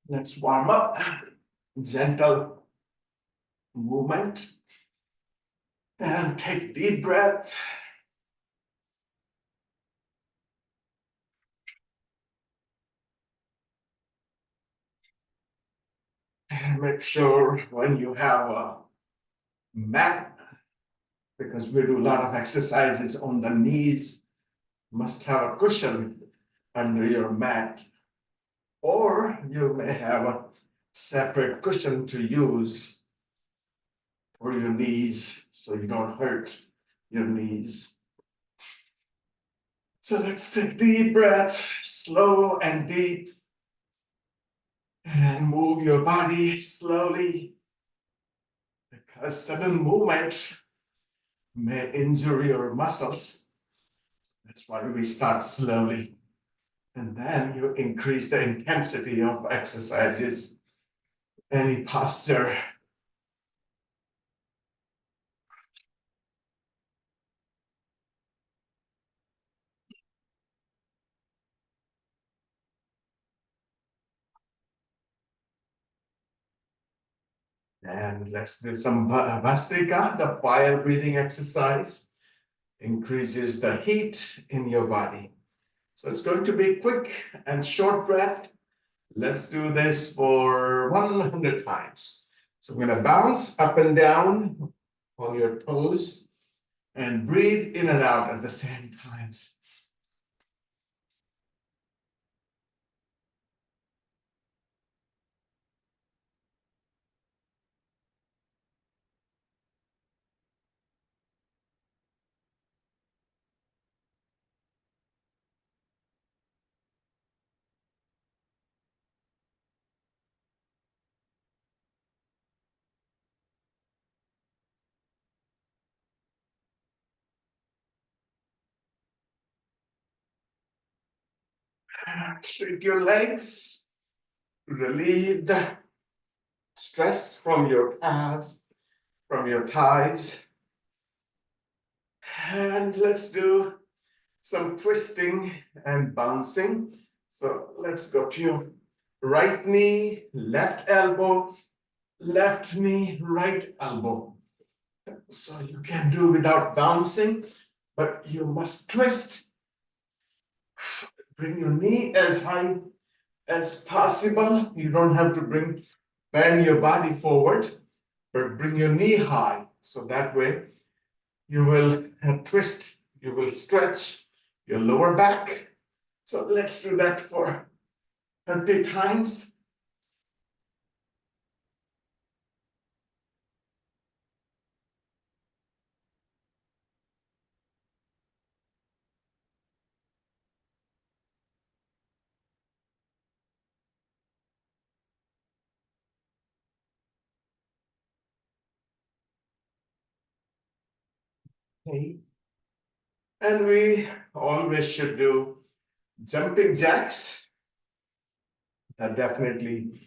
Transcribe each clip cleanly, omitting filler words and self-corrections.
Let's warm up. Gentle movement. And take deep breath. And make sure when you have a mat, because we do a lot of exercises on the knees, must have a cushion under your mat, or you may have a separate cushion to use for your knees so you don't hurt your knees. So let's take deep breath, slow and deep, and move your body slowly, because sudden movement may injure your muscles. That's why we start slowly. And then you increase the intensity of exercises, any posture. And let's do some Vastrika, the fire breathing exercise. Increases the heat in your body. So it's going to be quick and short breath. Let's do this for 100 times. So we're going to bounce up and down on your toes and breathe in and out at the same times. Shake your legs, relieve the stress from your calves, from your thighs. And let's do some twisting and bouncing. So let's go to your right knee, left elbow, left knee, right elbow. So you can do without bouncing, but you must twist. Bring your knee as high as possible. You don't have to bend your body forward, but bring your knee high. So that way you will twist, you will stretch your lower back. So let's do that for 30 times. Okay. And we always should do jumping jacks. That definitely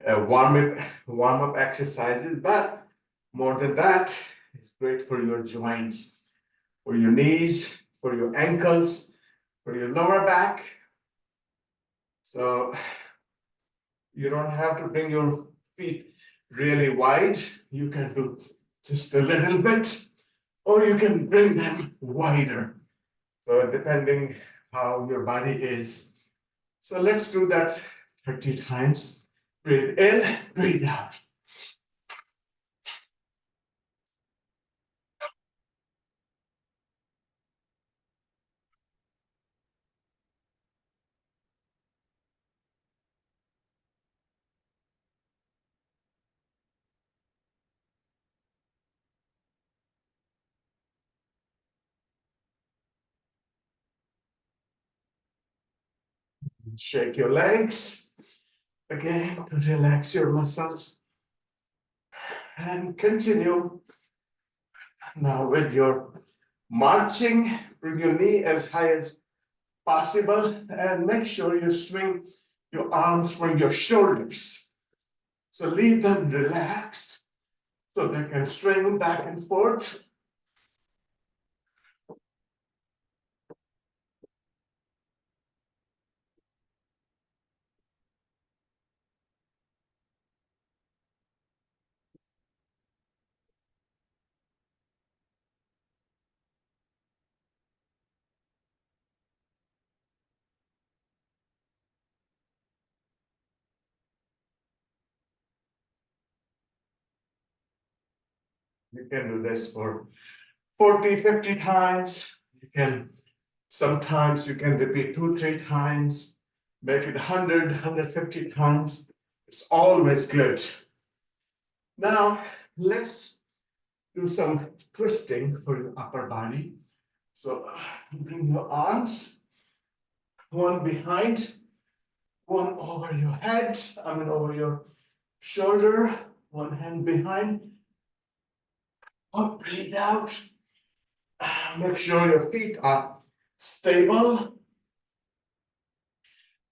warm up exercises, but more than that, it's great for your joints, for your knees, for your ankles, for your lower back. So you don't have to bring your feet really wide. You can do just a little bit, or you can bring them wider. So depending how your body is. So let's do that 30 times. Breathe in, breathe out. Shake your legs again to relax your muscles. And continue now with your marching. Bring your knee as high as possible and make sure you swing your arms from your shoulders. So leave them relaxed so they can swing back and forth. You can do this for 40, 50 times. You can, sometimes you can repeat 2, 3 times, make it 100, 150 times. It's always good. Now, let's do some twisting for your upper body. So bring your arms, one behind, one over your head, over your shoulder, one hand behind. Up, breathe out. Make sure your feet are stable.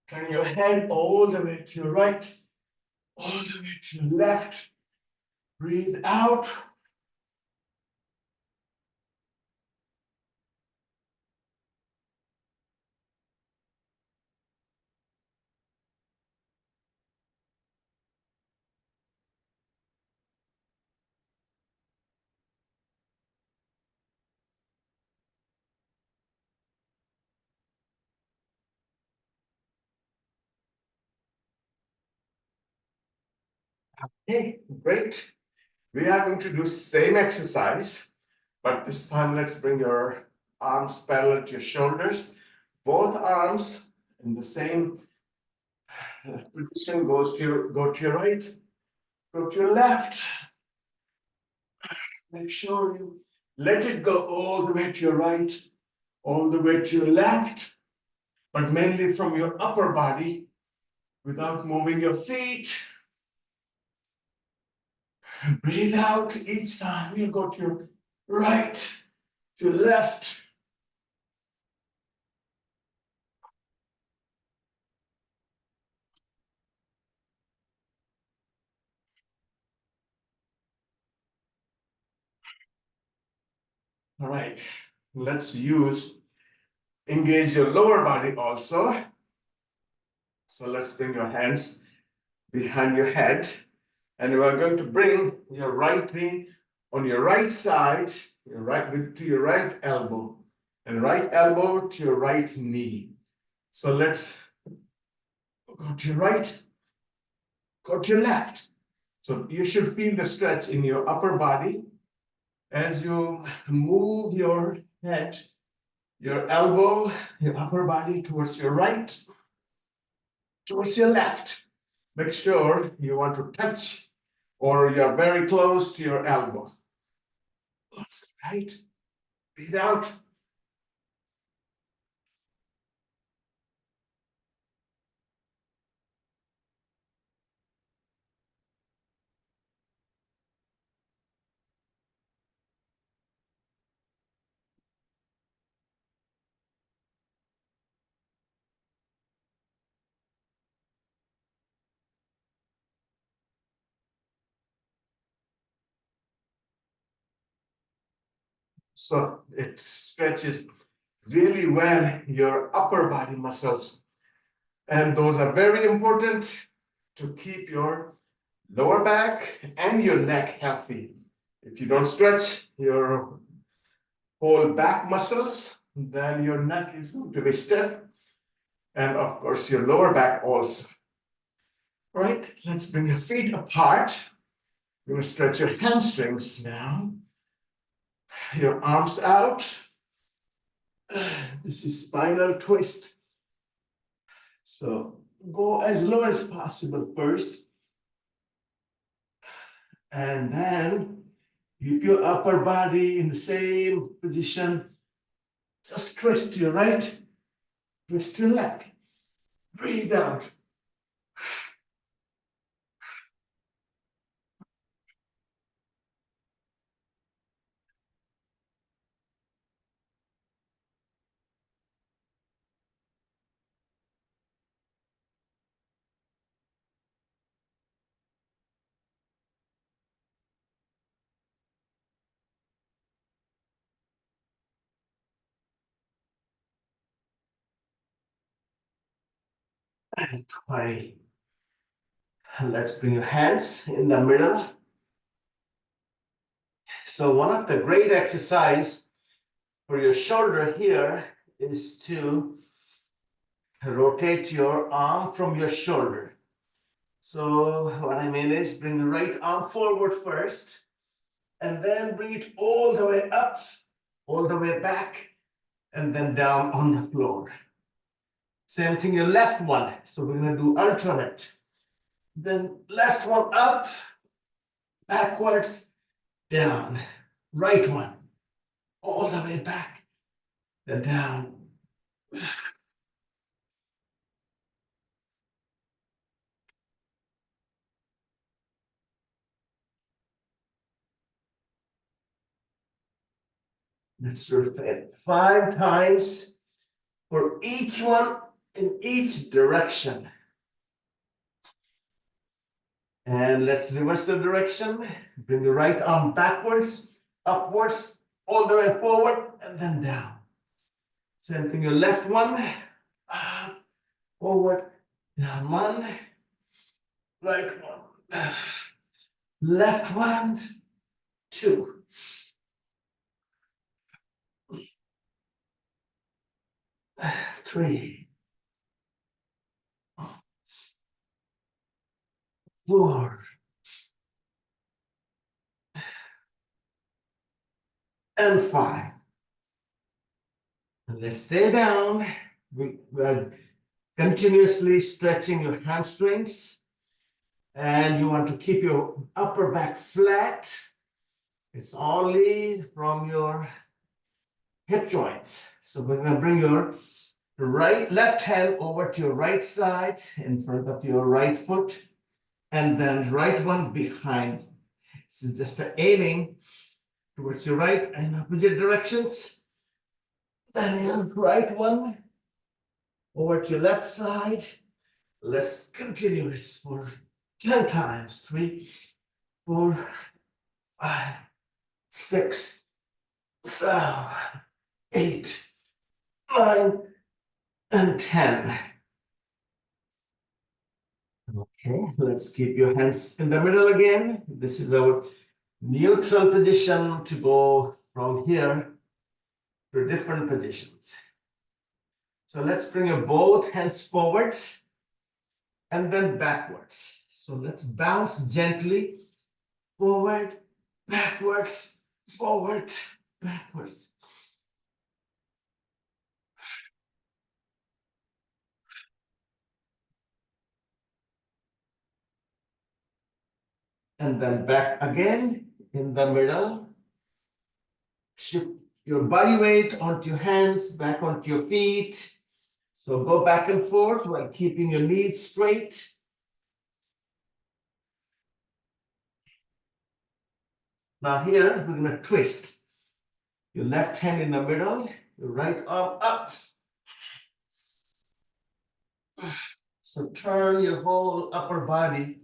Turn your head all the way to your right, all the way to your left. Breathe out. Okay, great. We are going to do same exercise, but this time let's bring your arms parallel to your shoulders. Both arms in the same position. Go to your right, go to your left. Make sure you let it go all the way to your right, all the way to your left, but mainly from your upper body without moving your feet. Breathe out each time. You go to your right, to left. All right, let's engage your lower body also. So let's bring your hands behind your head, and we are going to bring your right knee on your right side, to your right elbow, and right elbow to your right knee. So let's go to your right, go to your left. So you should feel the stretch in your upper body as you move your head, your elbow, your upper body towards your right, towards your left. Make sure you want to touch or you're very close to your elbow. That's right. Breathe out. So it stretches really well your upper body muscles. And those are very important to keep your lower back and your neck healthy. If you don't stretch your whole back muscles, then your neck is going to be stiff. And of course, your lower back also. All right, let's bring your feet apart. You're going to stretch your hamstrings now. Your arms out. This is spinal twist. So go as low as possible first. And then keep your upper body in the same position. Just twist to your right, twist to your left. Breathe out. And try. Let's bring your hands in the middle. So one of the great exercise for your shoulder here is to rotate your arm from your shoulder. So what I mean is bring the right arm forward first and then bring it all the way up, all the way back, and then down on the floor. Same thing, your left one. So we're going to do alternate. Then left one up, backwards, down. Right one, all the way back, then down. Let's repeat 5 times for each one in each direction. And let's reverse the direction. Bring the right arm backwards, upwards, all the way forward, and then down. Same thing, your left one, forward, down one, right one, left one, 2, 3, 4, and 5. And let's stay down. We are continuously stretching your hamstrings, and you want to keep your upper back flat. It's only from your hip joints. So we're going to bring your left hand over to your right side in front of your right foot, and then right one behind. So just aiming towards your right and opposite directions. Then your right one over to your left side. Let's continue this for 10 times. 3, 4, 5, 6, 7, 8, 9, and 10. Okay, let's keep your hands in the middle again. This is our neutral position to go from here to different positions. So let's bring your both hands forward and then backwards. So let's bounce gently forward, backwards, forward, backwards. And then back again in the middle. Shift your body weight onto your hands, back onto your feet. So go back and forth while keeping your knees straight. Now here, we're going to twist. Your left hand in the middle, your right arm up. So turn your whole upper body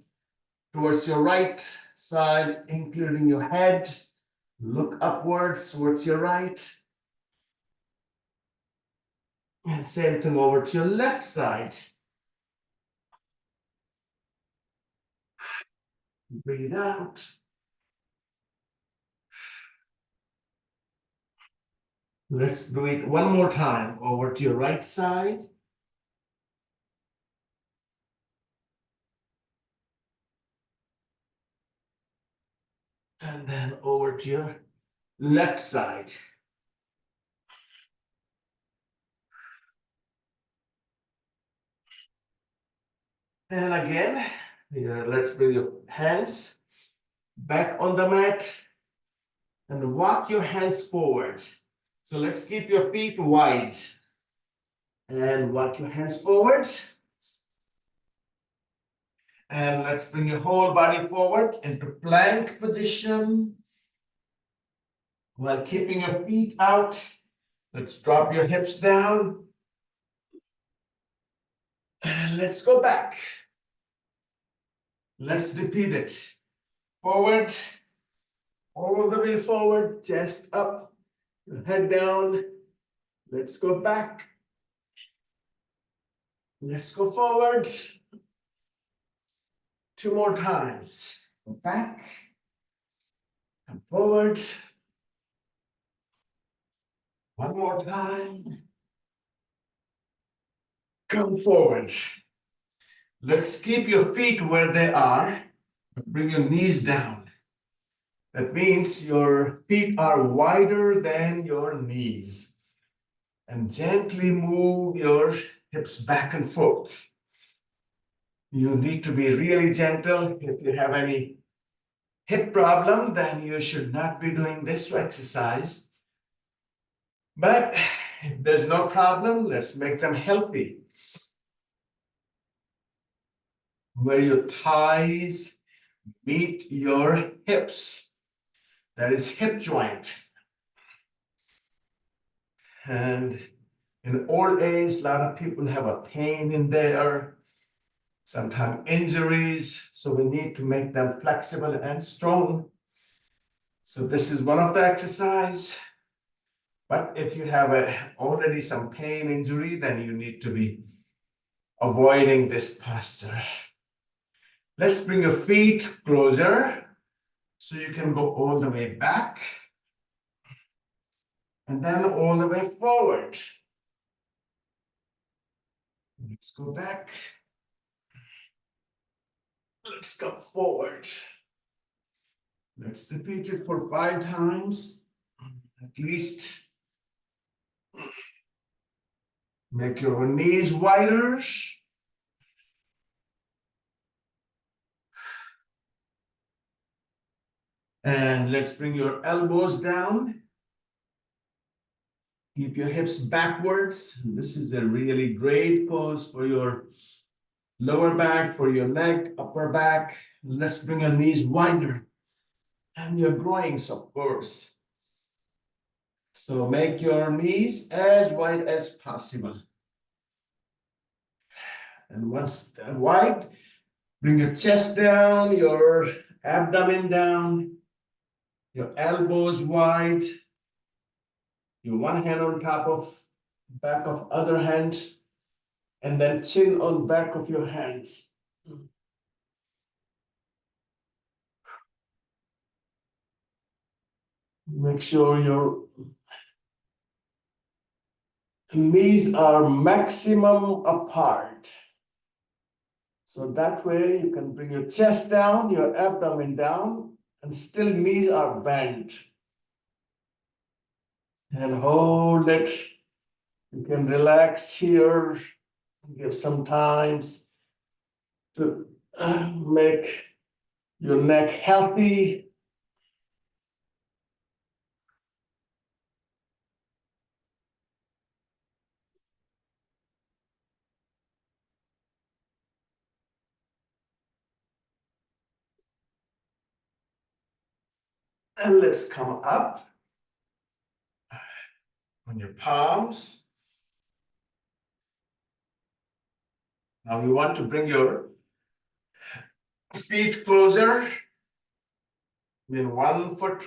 towards your right side, including your head. Look upwards towards your right. And same thing over to your left side. Breathe out. Let's do it one more time. Over to your right side. And then over to your left side. And again, let's bring your hands back on the mat and walk your hands forward. So let's keep your feet wide and walk your hands forward. And let's bring your whole body forward into plank position while keeping your feet out. Let's drop your hips down. And let's go back. Let's repeat it. Forward, all the way forward, chest up, head down. Let's go back. Let's go forward. 2 more times. Go back and forward. 1 more time. Come forward. Let's keep your feet where they are. Bring your knees down. That means your feet are wider than your knees. And gently move your hips back and forth. You need to be really gentle. If you have any hip problem, then you should not be doing this exercise. But if there's no problem, let's make them healthy. Where your thighs meet your hips. That is hip joint. And in old age, a lot of people have a pain in there, sometimes injuries. So we need to make them flexible and strong. So this is one of the exercise. But if you have already some pain injury, then you need to be avoiding this posture. Let's bring your feet closer so you can go all the way back and then all the way forward. Let's go back. Let's come forward. Let's repeat it for 5 times. At least make your knees wider. And let's bring your elbows down. Keep your hips backwards. This is a really great pose for your lower back, for your neck, upper back. Let's bring your knees wider and your groins, of course. So make your knees as wide as possible. And once they're wide, bring your chest down, your abdomen down, your elbows wide, your one hand on top of back of other hand, and then chin on back of your hands. Make sure your knees are maximum apart. So that way you can bring your chest down, your abdomen down, and still knees are bent. And hold it. You can relax here, give some time to make your neck healthy. And let's come up on your palms. Now you want to bring your feet closer, then 1 foot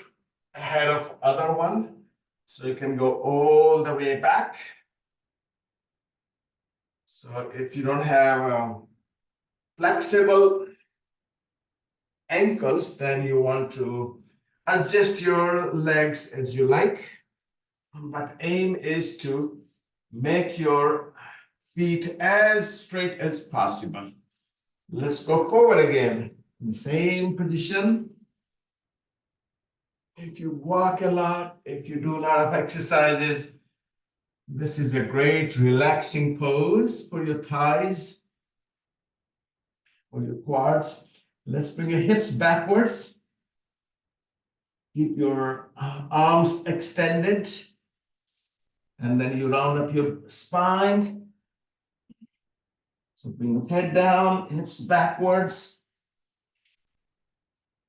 ahead of other one. So you can go all the way back. So if you don't have flexible ankles, then you want to adjust your legs as you like. But aim is to make your feet as straight as possible. Let's go forward again. In the same position. If you walk a lot, if you do a lot of exercises, this is a great relaxing pose for your thighs, for your quads. Let's bring your hips backwards. Keep your arms extended. And then you round up your spine. So bring your head down, hips backwards.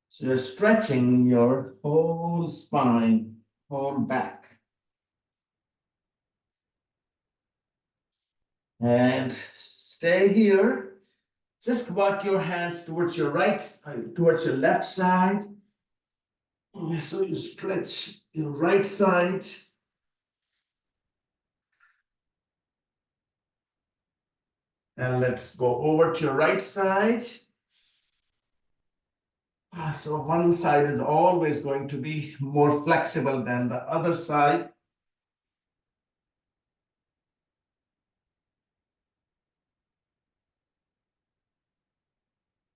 So you're stretching your whole spine, whole back. And stay here. Just walk your hands towards your towards your left side. So you stretch your right side. And let's go over to your right side. So one side is always going to be more flexible than the other side.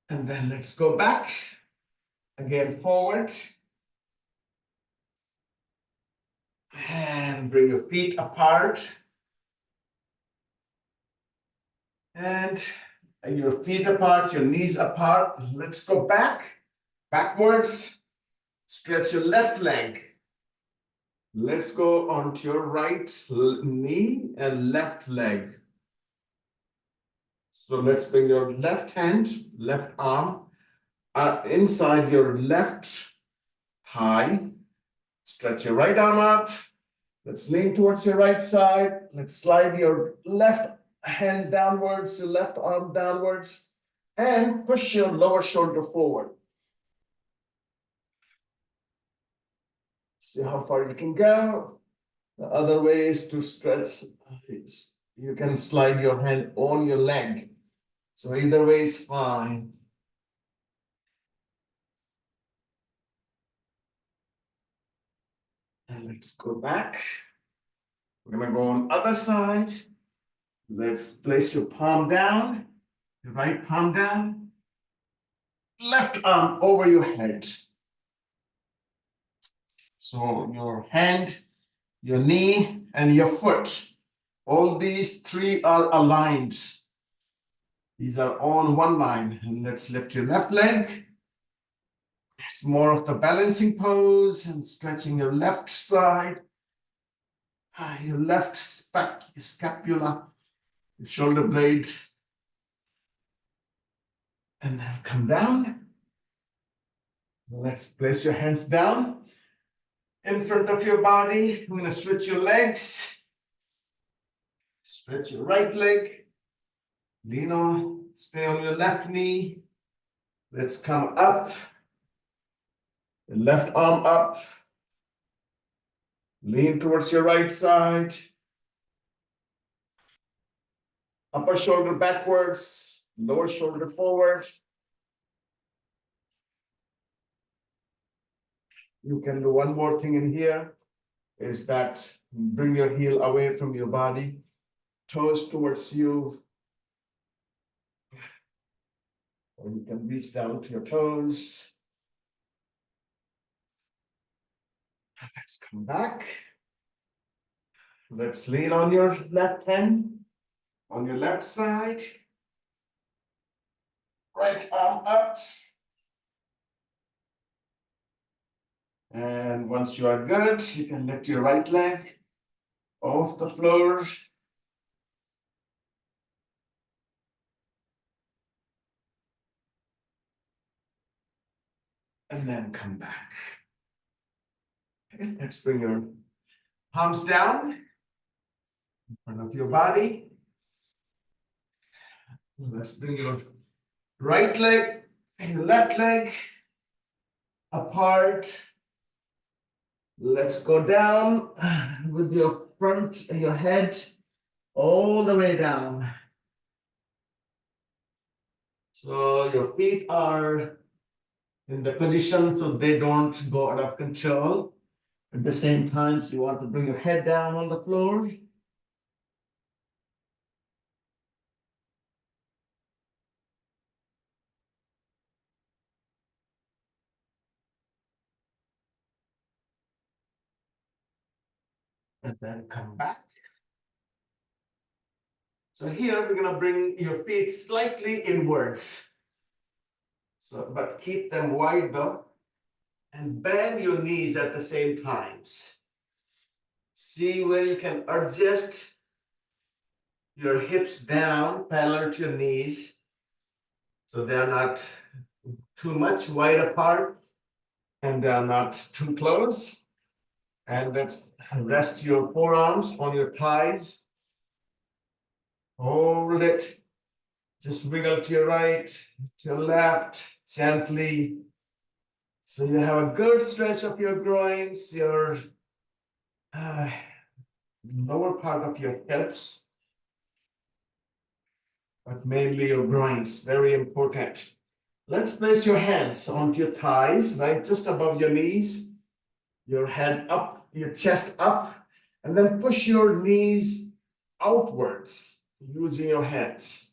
And then let's go back, again forward. And bring your feet apart. And your feet apart, your knees apart. Let's go backwards. Stretch your left leg. Let's go onto your right knee and left leg. So let's bring your left hand, left arm inside your left thigh. Stretch your right arm up. Let's lean towards your right side. Let's slide your left hand downwards, your left arm downwards, and push your lower shoulder forward. See how far you can go. The other way is to stretch. You can slide your hand on your leg. So either way is fine. And let's go back. We're gonna go on other side. Let's place your palm down, your right palm down, left arm over your head. So your hand, your knee, and your foot, all these three are aligned. These are on one line. And let's lift your left leg. It's more of the balancing pose and stretching your left side, your left scapula, your shoulder blade. And then come down. Let's place your hands down in front of your body. I'm going to switch your legs. Stretch your right leg. Lean on, stay on your left knee. Let's come up. The left arm up. Lean towards your right side. Upper shoulder backwards, lower shoulder forward. You can do one more thing in here, is that bring your heel away from your body, toes towards you. Or you can reach down to your toes. Let's come back. Let's lean on your left hand, on your left side. Right arm up. And once you are good, you can lift your right leg off the floor. And then come back. Okay, let's bring your palms down in front of your body. Let's bring your right leg and your left leg apart. Let's go down with your front and your head all the way down. So your feet are in the position so they don't go out of control. At the same time, so you want to bring your head down on the floor. And then come back. So here we're going to bring your feet slightly inwards. So, but keep them wide though. And bend your knees at the same times. See where you can adjust your hips down parallel to your knees. So they are not too much wide apart and they are not too close. And let's rest your forearms on your thighs. Hold it. Just wiggle to your right, to your left, gently. So you have a good stretch of your groins, your lower part of your hips, but mainly your groins, very important. Let's place your hands onto your thighs, right, just above your knees, your head up, your chest up, and then push your knees outwards using your hands.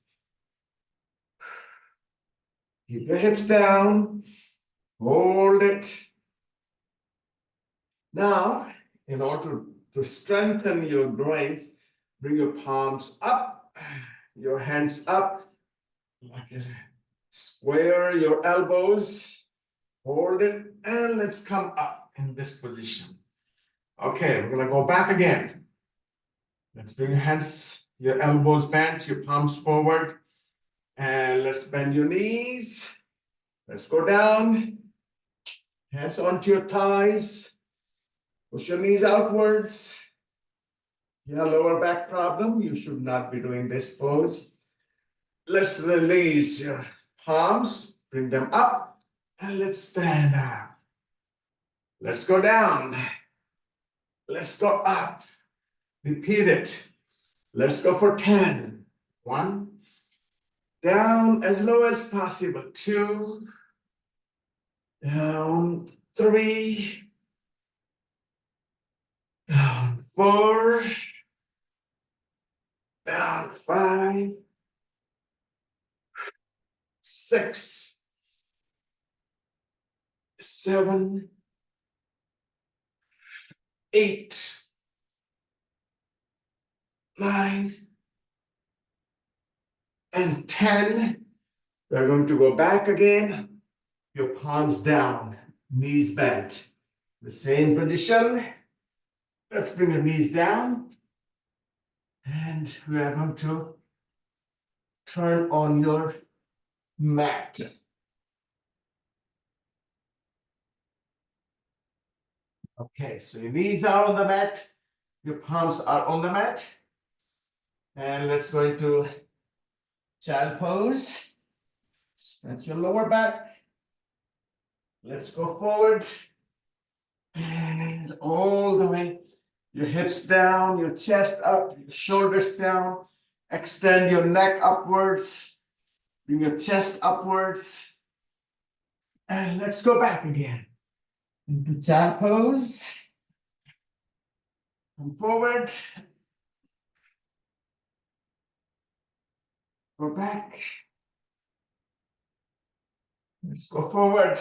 Keep your hips down, hold it. Now, in order to To strengthen your groins, bring your palms up, your hands up, like this. Square your elbows, hold it, and let's come up in this position. Okay, we're gonna go back again. Let's bring your hands, your elbows bent, your palms forward, and let's bend your knees. Let's go down, hands onto your thighs, push your knees outwards. Yeah, lower back problem, you should not be doing this pose. Let's release your palms, bring them up, and let's stand up. Let's go down. Let's go up. Repeat it. Let's go for 10. 1. Down as low as possible. 2. Down. 3. Down. 4. Down. 5. 6. 7. 8. 9. And 10. We're going to go back again. Your palms down, knees bent. The same position. Let's bring your knees down. And we are going to turn on your mat. Okay, so your knees are on the mat. Your palms are on the mat. And let's go into child pose. Stretch your lower back. Let's go forward. And all the way. Your hips down, your chest up, your shoulders down. Extend your neck upwards. Bring your chest upwards. And let's go back again. Into child pose. Come forward. Go back. Let's go forward.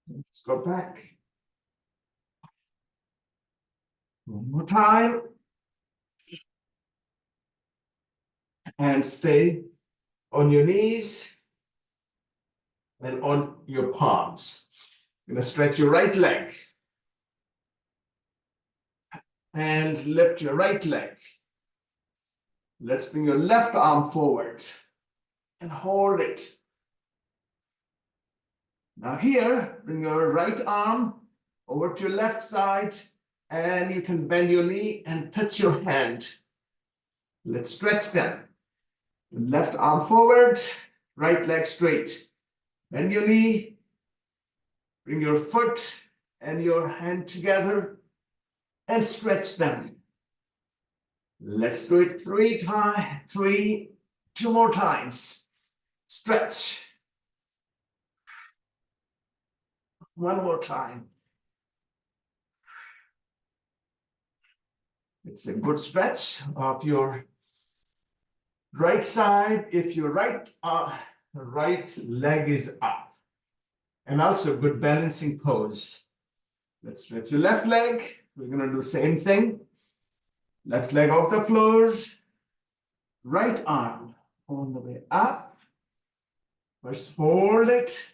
Let's go back. One more time. And stay on your knees and on your palms. You're going to stretch your right leg. And lift your right leg. Let's bring your left arm forward. And hold it. Now here, bring your right arm over to your left side. And you can bend your knee and touch your hand. Let's stretch them. Left arm forward, right leg straight. Bend your knee, bring your foot and your hand together and stretch them. Let's do it 3 times, 2 more times. Stretch. 1 more time. It's a good stretch of your right side if your right leg is up. And also good balancing pose. Let's stretch your left leg. We're going to do the same thing. Left leg off the floor. Right arm on the way up. First hold it.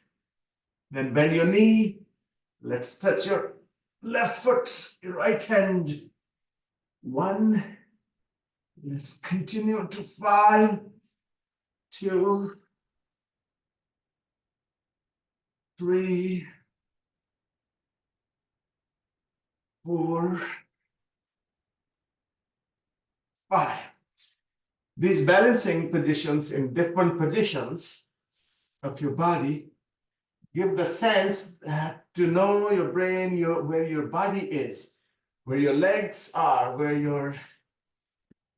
Then bend your knee. Let's touch your left foot, your right hand. 1. Let's continue to 5, 2, 3, 4, 5. These balancing positions in different positions of your body give the sense that to know your brain, where your body is, where your legs are, where your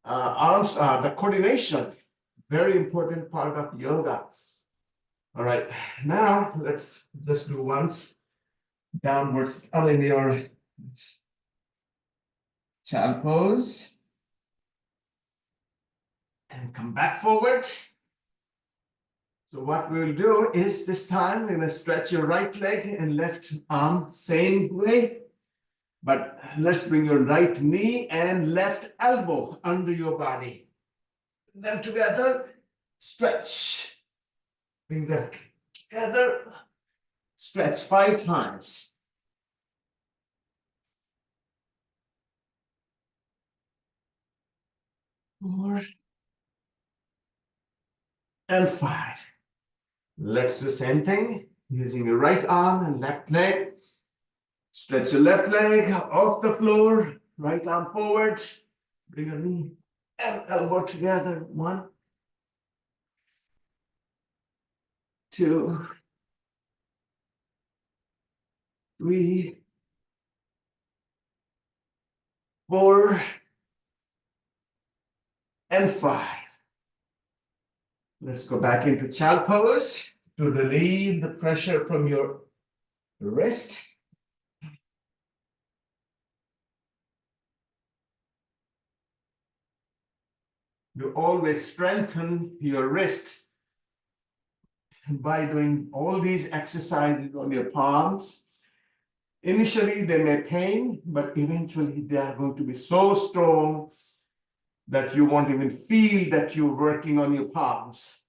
arms are, the coordination, very important part of yoga. All right, now let's just do once downwards in your child pose and come back forward. So what we'll do is this time we're gonna stretch your right leg and left arm same way, but let's bring your right knee and left elbow under your body. Then together, stretch. Bring them together, stretch 5 times. 4 and 5. Let's do the same thing using your right arm and left leg. Stretch your left leg off the floor, right arm forward. Bring your knee and elbow together. 1, 2, 3, 4, and 5. Let's go back into child pose to relieve the pressure from your wrist. You always strengthen your wrist by doing all these exercises on your palms. Initially, they may pain, but eventually they are going to be so strong that you won't even feel that you're working on your palms.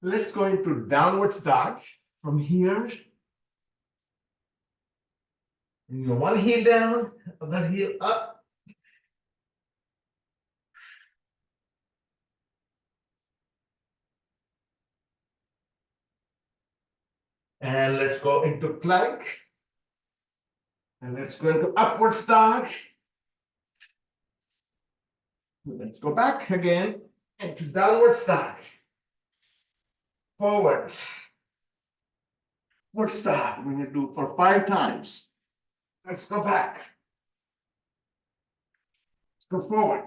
Let's go into downward dog from here. Bring your one heel down, other heel up. And let's go into plank. And let's go into upward dog. Let's go back again into downward dog. Forward. Upward dog. We're going to do for 5 times. Let's go back. Let's go forward.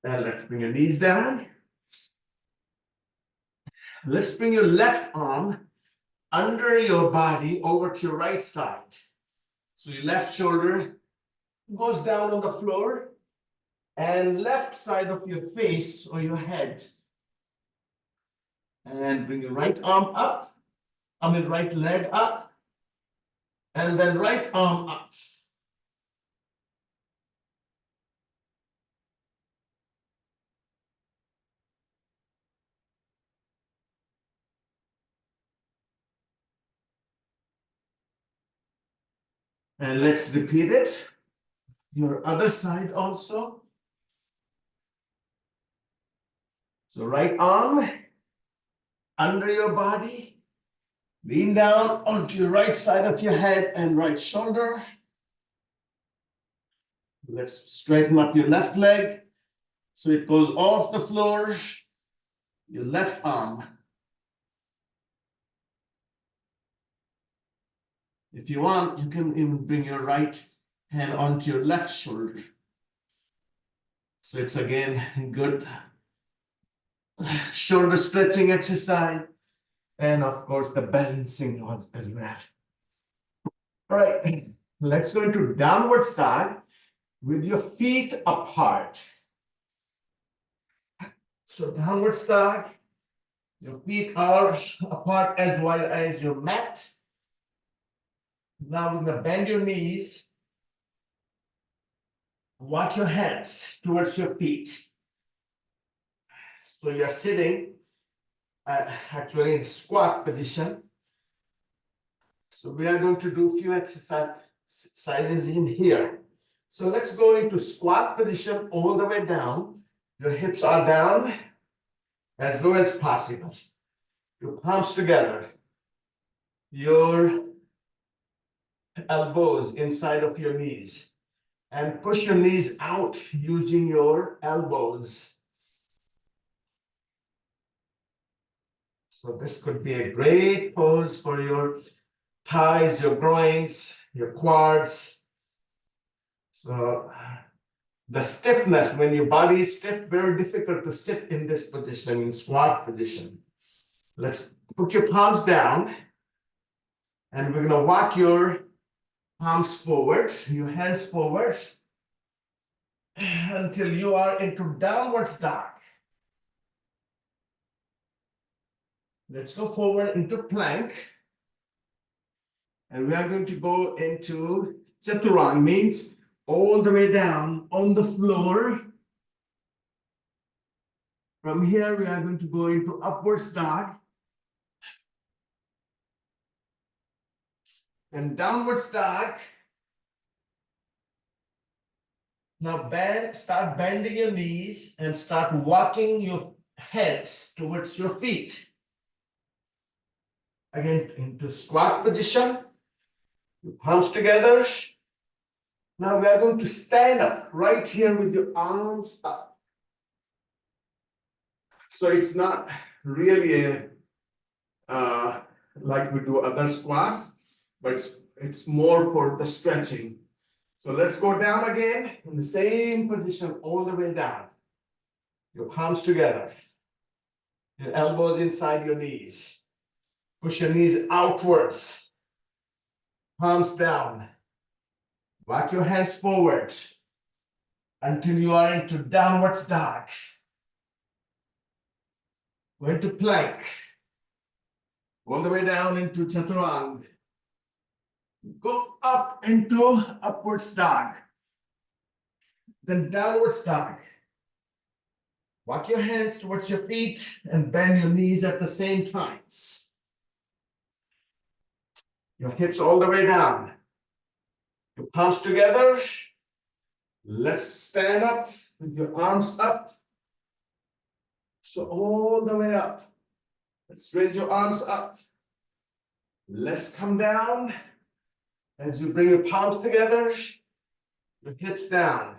And let's bring your knees down. Let's bring your left arm under your body over to your right side. So your left shoulder goes down on the floor and left side of your face or your head. And bring your right arm up, right leg up, and then right arm up. And let's repeat it. Your other side also. So right arm under your body, lean down onto your right side of your head and right shoulder. Let's straighten up your left leg so it goes off the floor. Your left arm. If you want, you can even bring your right hand onto your left shoulder. So it's again a good shoulder stretching exercise. And of course, the balancing ones as well. All right, let's go into downward dog with your feet apart. So downward dog, your feet are apart as well as your mat. Now we're going to bend your knees. Walk your hands towards your feet. So you're sitting actually in squat position. So we are going to do a few exercises in here. So let's go into squat position all the way down. Your hips are down as low as possible. Your palms together. Your elbows inside of your knees. And push your knees out using your elbows. So this could be a great pose for your thighs, your groins, your quads. So the stiffness, when your body is stiff, very difficult to sit in this position, in squat position. Let's put your palms down, and we're going to walk your palms forward, your hands forward, until you are into downward dog. Let's go forward into plank. And we are going to go into chaturanga, means all the way down on the floor. From here, we are going to go into upward dog and downward dog. Now start bending your knees and start walking your hands towards your feet. Again, into squat position, palms together. Now we are going to stand up right here with your arms up. So it's not really like we do other squats, but it's more for the stretching. So let's go down again in the same position all the way down. Your palms together, your elbows inside your knees. Push your knees outwards, palms down. Walk your hands forward until you are into downward dog. Go into plank, all the way down into chaturanga. Go up into upward dog, then downward dog. Walk your hands towards your feet and bend your knees at the same times. Your hips all the way down. Your palms together. Let's stand up with your arms up. So all the way up. Let's raise your arms up. Let's come down. As you bring your palms together, your hips down.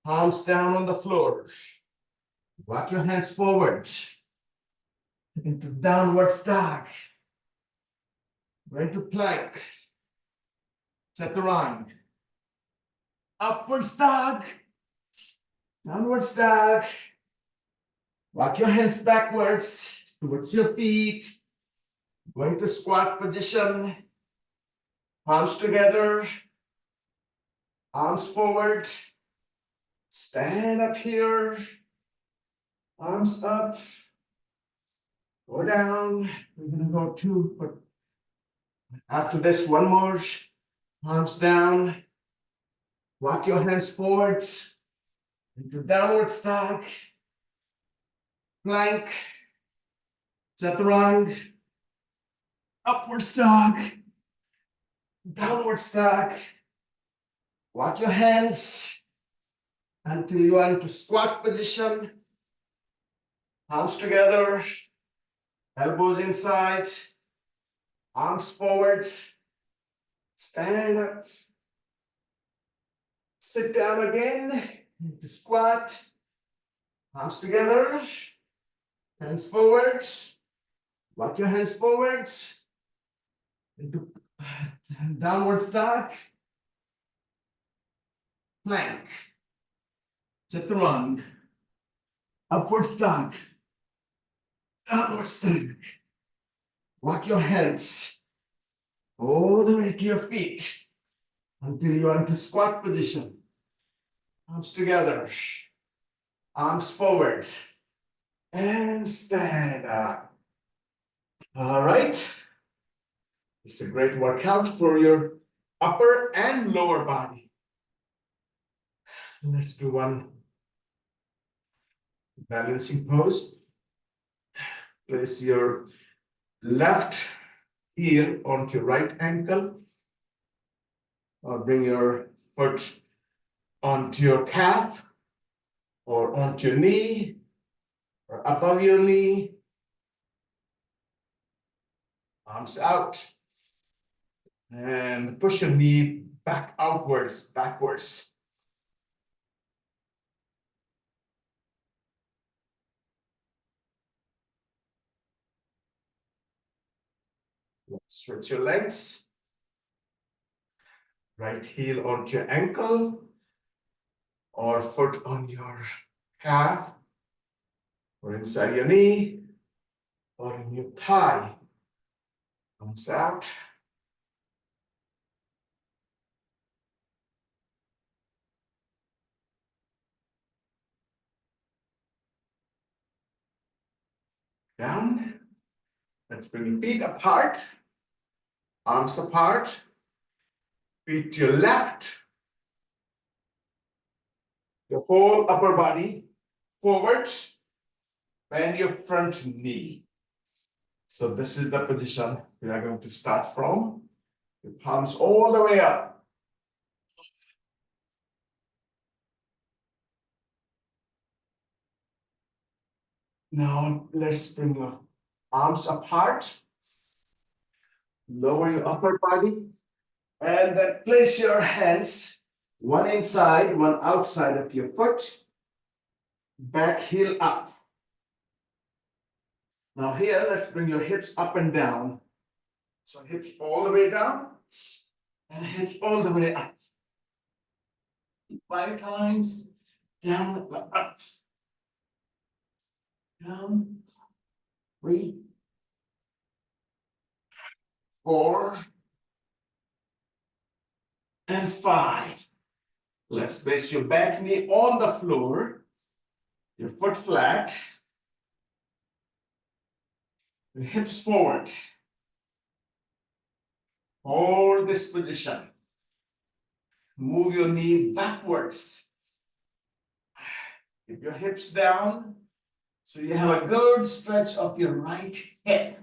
Palms down on the floor. Walk your hands forward into downward dog. Go into plank. Chaturanga. Upward dog. Downward dog. Walk your hands backwards towards your feet. Go into squat position. Palms together. Arms forward. Stand up here. Arms up. Go down. We're going to go two, but after this, one more. Arms down. Walk your hands forward into downward dog. Plank. Chaturanga. Upward dog. Downward dog. Walk your hands until you are into squat position. Palms together. Elbows inside. Arms forward. Stand up. Sit down again. Into squat. Palms together. Hands forward. Walk your hands forward. Into downward dog. Plank. Chaturanga. Upward dog. Downward dog. Walk your hands all the way to your feet until you are into squat position. Arms together. Arms forward. And stand up. All right. It's a great workout for your upper and lower body. Let's do one balancing pose. Place your left heel onto your right ankle, or bring your foot onto your calf, or onto your knee, or above your knee. Arms out. And push your knee back outwards, backwards. Stretch your legs. Right heel onto your ankle, or foot on your calf, or inside your knee, or in your thigh. Comes out. Down. Let's bring your feet apart, arms apart, feet to your left, your whole upper body forward, bend your front knee. So this is the position we are going to start from. Your palms all the way up. Now let's bring your arms apart, lower your upper body, and then place your hands one inside, one outside of your foot, back heel up. Now here, let's bring your hips up and down. So hips all the way down and hips all the way up. 5 times, down, up, down, 3, 4, and 5. Let's place your back knee on the floor, your foot flat, your hips forward. Hold this position. Move your knee backwards. Keep your hips down so you have a good stretch of your right hip.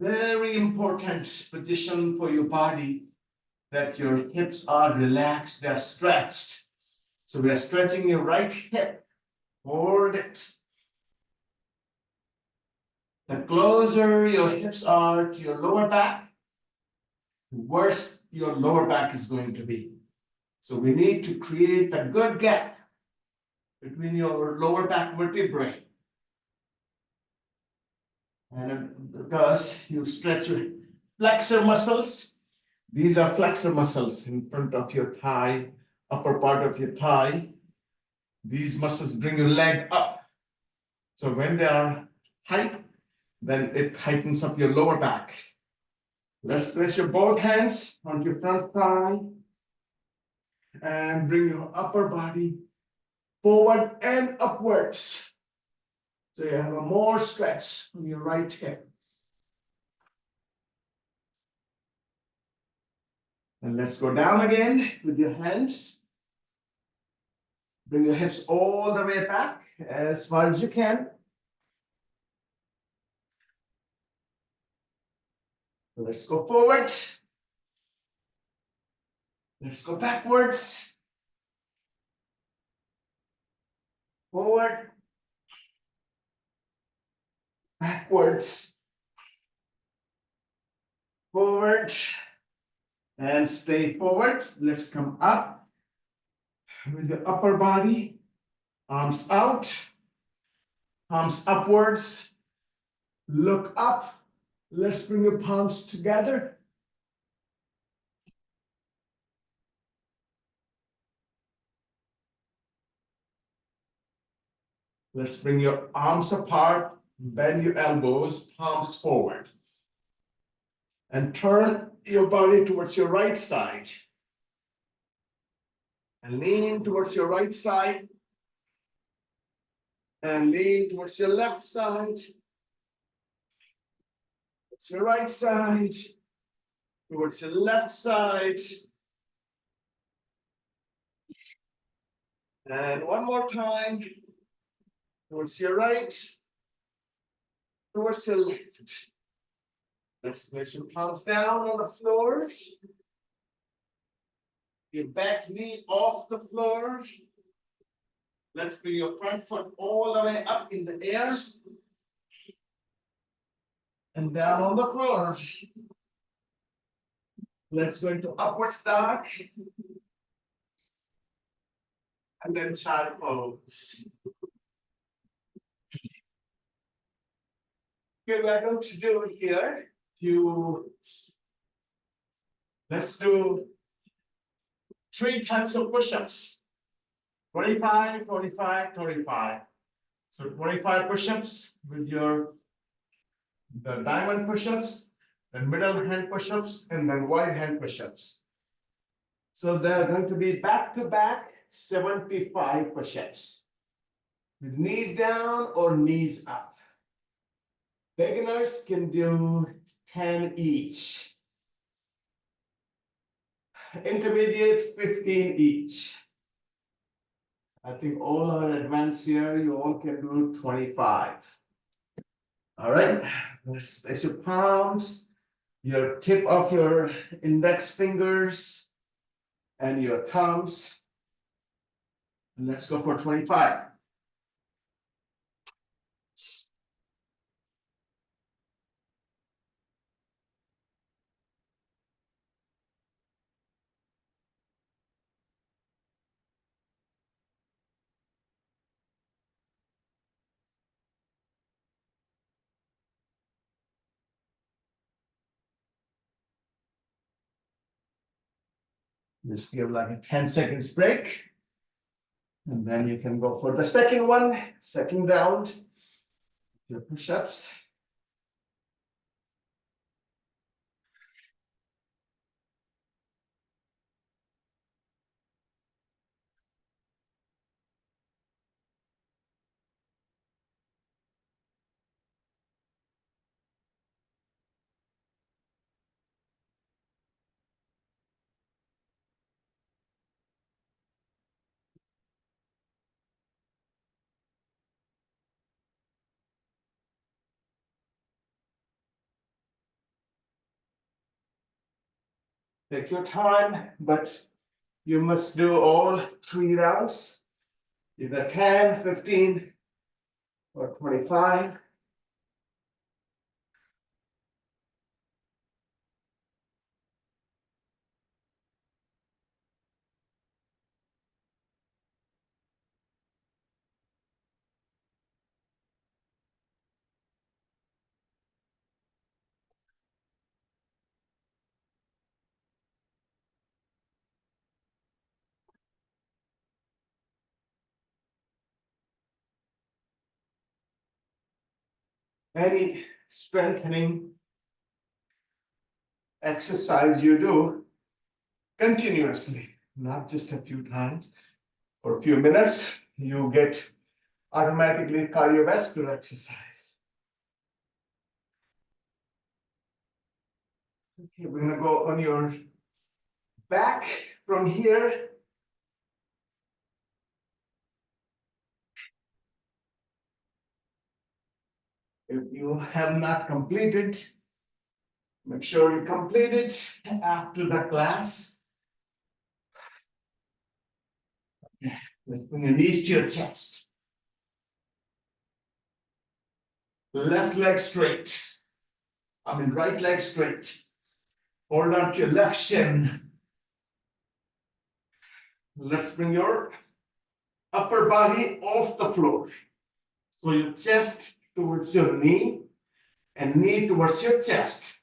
Very important position for your body, that your hips are relaxed, they're stretched. So we are stretching your right hip. Hold it. The closer your hips are to your lower back, the worse your lower back is going to be. So we need to create a good gap between your lower back vertebrae. And because you stretch your flexor muscles, these are flexor muscles in front of your thigh, upper part of your thigh. These muscles bring your leg up. So when they are tight, then it tightens up your lower back. Let's place your both hands on your front thigh and bring your upper body forward and upwards. So you have a more stretch on your right hip. And let's go down again with your hands. Bring your hips all the way back as far as you can. Let's go forward. Let's go backwards. Forward. Backwards. Forward. And stay forward. Let's come up with the upper body. Arms out. Palms upwards. Look up. Let's bring your palms together. Let's bring your arms apart, bend your elbows, palms forward. And turn your body towards your right side. And lean towards your right side. And lean towards your left side. Towards your right side. Towards your left side. And one more time. Towards your right. Towards your left. Let's place your palms down on the floor. Your back knee off the floor. Let's bring your front foot all the way up in the air. And down on the floor. Let's go into upward dog. And then child pose. Okay, we are going to do here. Let's do 3 types of push-ups. 25, 25, 25. So 25 push-ups with your the diamond push-ups, then middle hand push-ups, and then wide hand push-ups. So they're going to be back-to-back 75 push-ups. With knees down or knees up. Beginners can do 10 each. Intermediate, 15 each. I think all are advanced here. You all can do 25. All right. Let's place your palms, your tip of your index fingers, and your thumbs. And let's go for 25. Just give like a 10 seconds break. And then you can go for the second one, second round, your push-ups. Take your time, but you must do all 3 rounds, either 10, 15, or 25. Any strengthening exercise you do continuously, not just a few times, for a few minutes, you get automatically cardiovascular exercise. Okay, we're gonna go on your back from here. If you have not completed, make sure you complete it after the class. Let's bring your knees to your chest. Left leg straight. Right leg straight. Hold on to your left shin. Let's bring your upper body off the floor. So your chest towards your knee and knee towards your chest.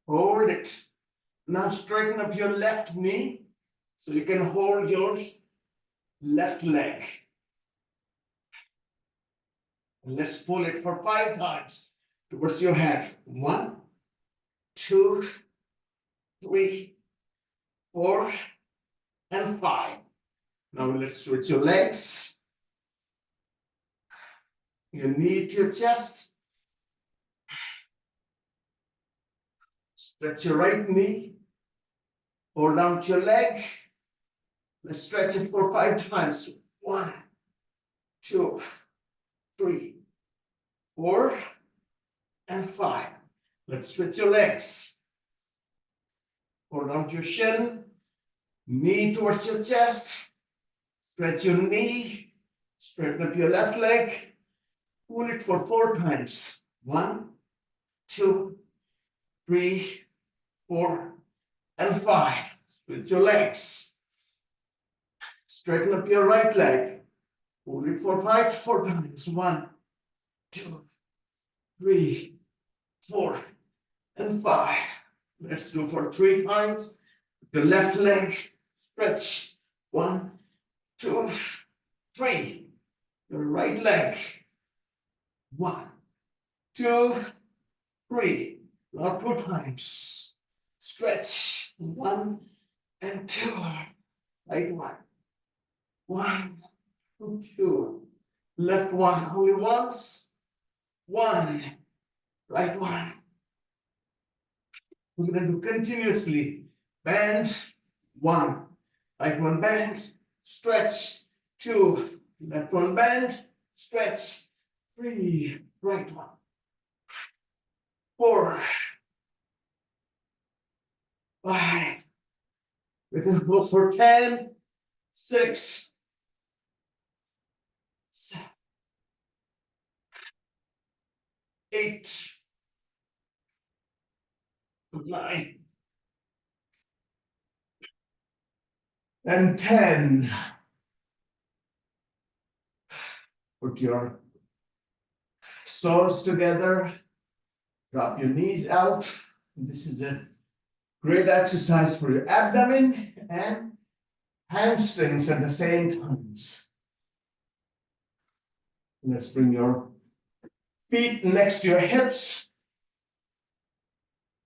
Hold it. Now straighten up your left knee so you can hold your left leg. And let's pull it for 5 times towards your head. 1, 2, 3, 4, and 5. Now let's switch your legs. Your knee to your chest. Stretch your right knee. Hold down to your leg. Let's stretch it for 5 times. 1, 2, 3, 4, and 5. Let's switch your legs. Hold on to your shin. Knee towards your chest. Stretch your knee. Straighten up your left leg. Pull it for 4 times. 1, 2, 3, 4, and 5. Switch your legs. Straighten up your right leg. Pull it for 4 times. 1, 2, 3, 4, and 5. Let's do for 3 times. The left leg stretch. 1, 2, 3. Your right leg 1, 2, 3. Now 2 times. Stretch. 1 and 2. Right one. 1, 2. Left one. Only once. 1. Right one. We're going to do continuously. Bend. 1. Right one bend. Stretch. 2. Left one bend. Stretch. 3. Right one. 4. 5. We're going to go for 10. 6. 7. 8. 9. And 10. Put your soles together. Drop your knees out. This is a great exercise for your abdomen and hamstrings at the same time. Let's bring your feet next to your hips.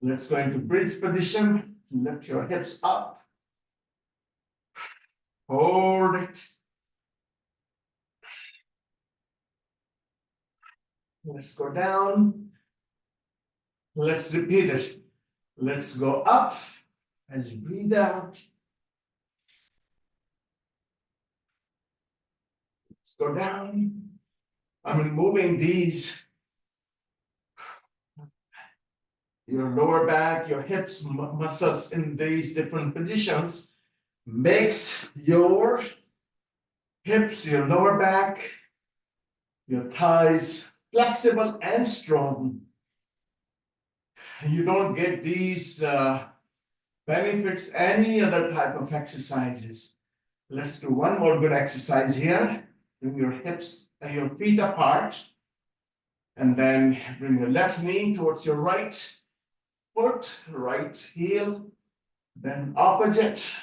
Let's go into bridge position. Lift your hips up. Hold it. Let's go down. Let's repeat it. Let's go up as you breathe out. Let's go down. I'm removing these, your lower back, your hips, muscles in these different positions makes your hips, your lower back, your thighs flexible and strong. You don't get these benefits any other type of exercises. Let's do one more good exercise here. Bring your hips and your feet apart. And then bring your left knee towards your right foot, right heel. Then opposite.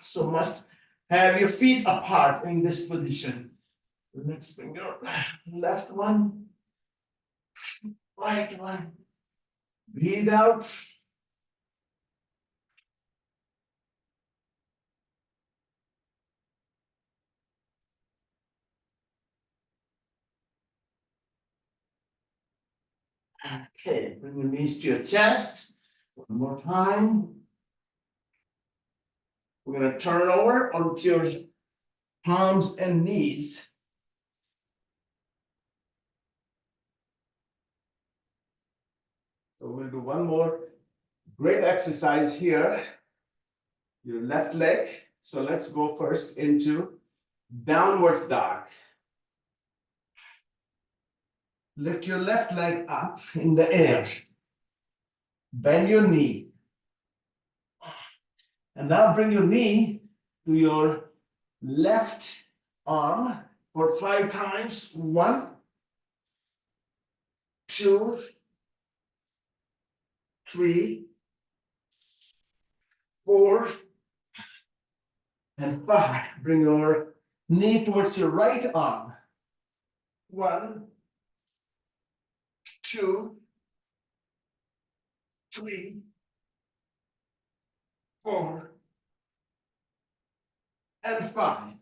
So must have your feet apart in this position. Let's bring your left one, right one. Breathe out. Okay, bring your knees to your chest. One more time. We're going to turn over onto your palms and knees. So we'll do one more great exercise here. Your left leg. So let's go first into downwards dog. Lift your left leg up in the air. Bend your knee. And now bring your knee to your left arm for 5 times. 1, 2, 3, 4, and 5. Bring your knee towards your right arm. 1, 2, 3, 4, and 5.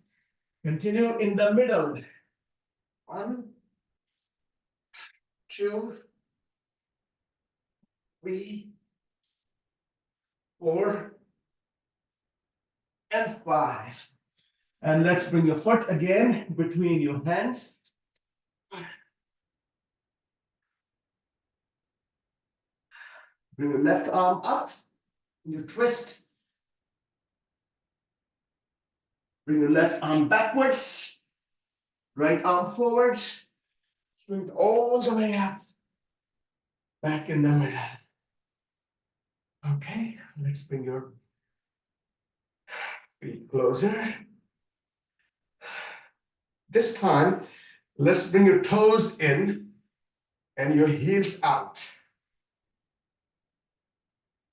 Continue in the middle. 1, 2, 3, 4, and 5. And let's bring your foot again between your hands. Bring your left arm up. You twist. Bring your left arm backwards. Right arm forward. Swing it all the way up. Back in the middle. Okay, let's bring your feet closer. This time, let's bring your toes in and your heels out.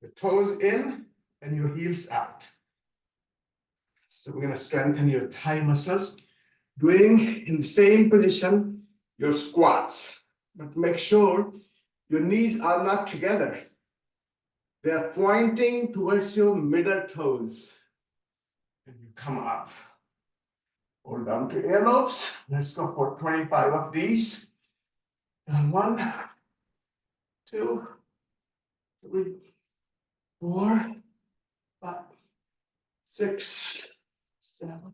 Your toes in and your heels out. So we're going to strengthen your thigh muscles. Doing in the same position, your squats. but make sure your knees are not together. They are pointing towards your middle toes. And you come up. Hold down to earlobes. Let's go for 25 of these. And 1, 2, 3, 4, 5, 6, 7,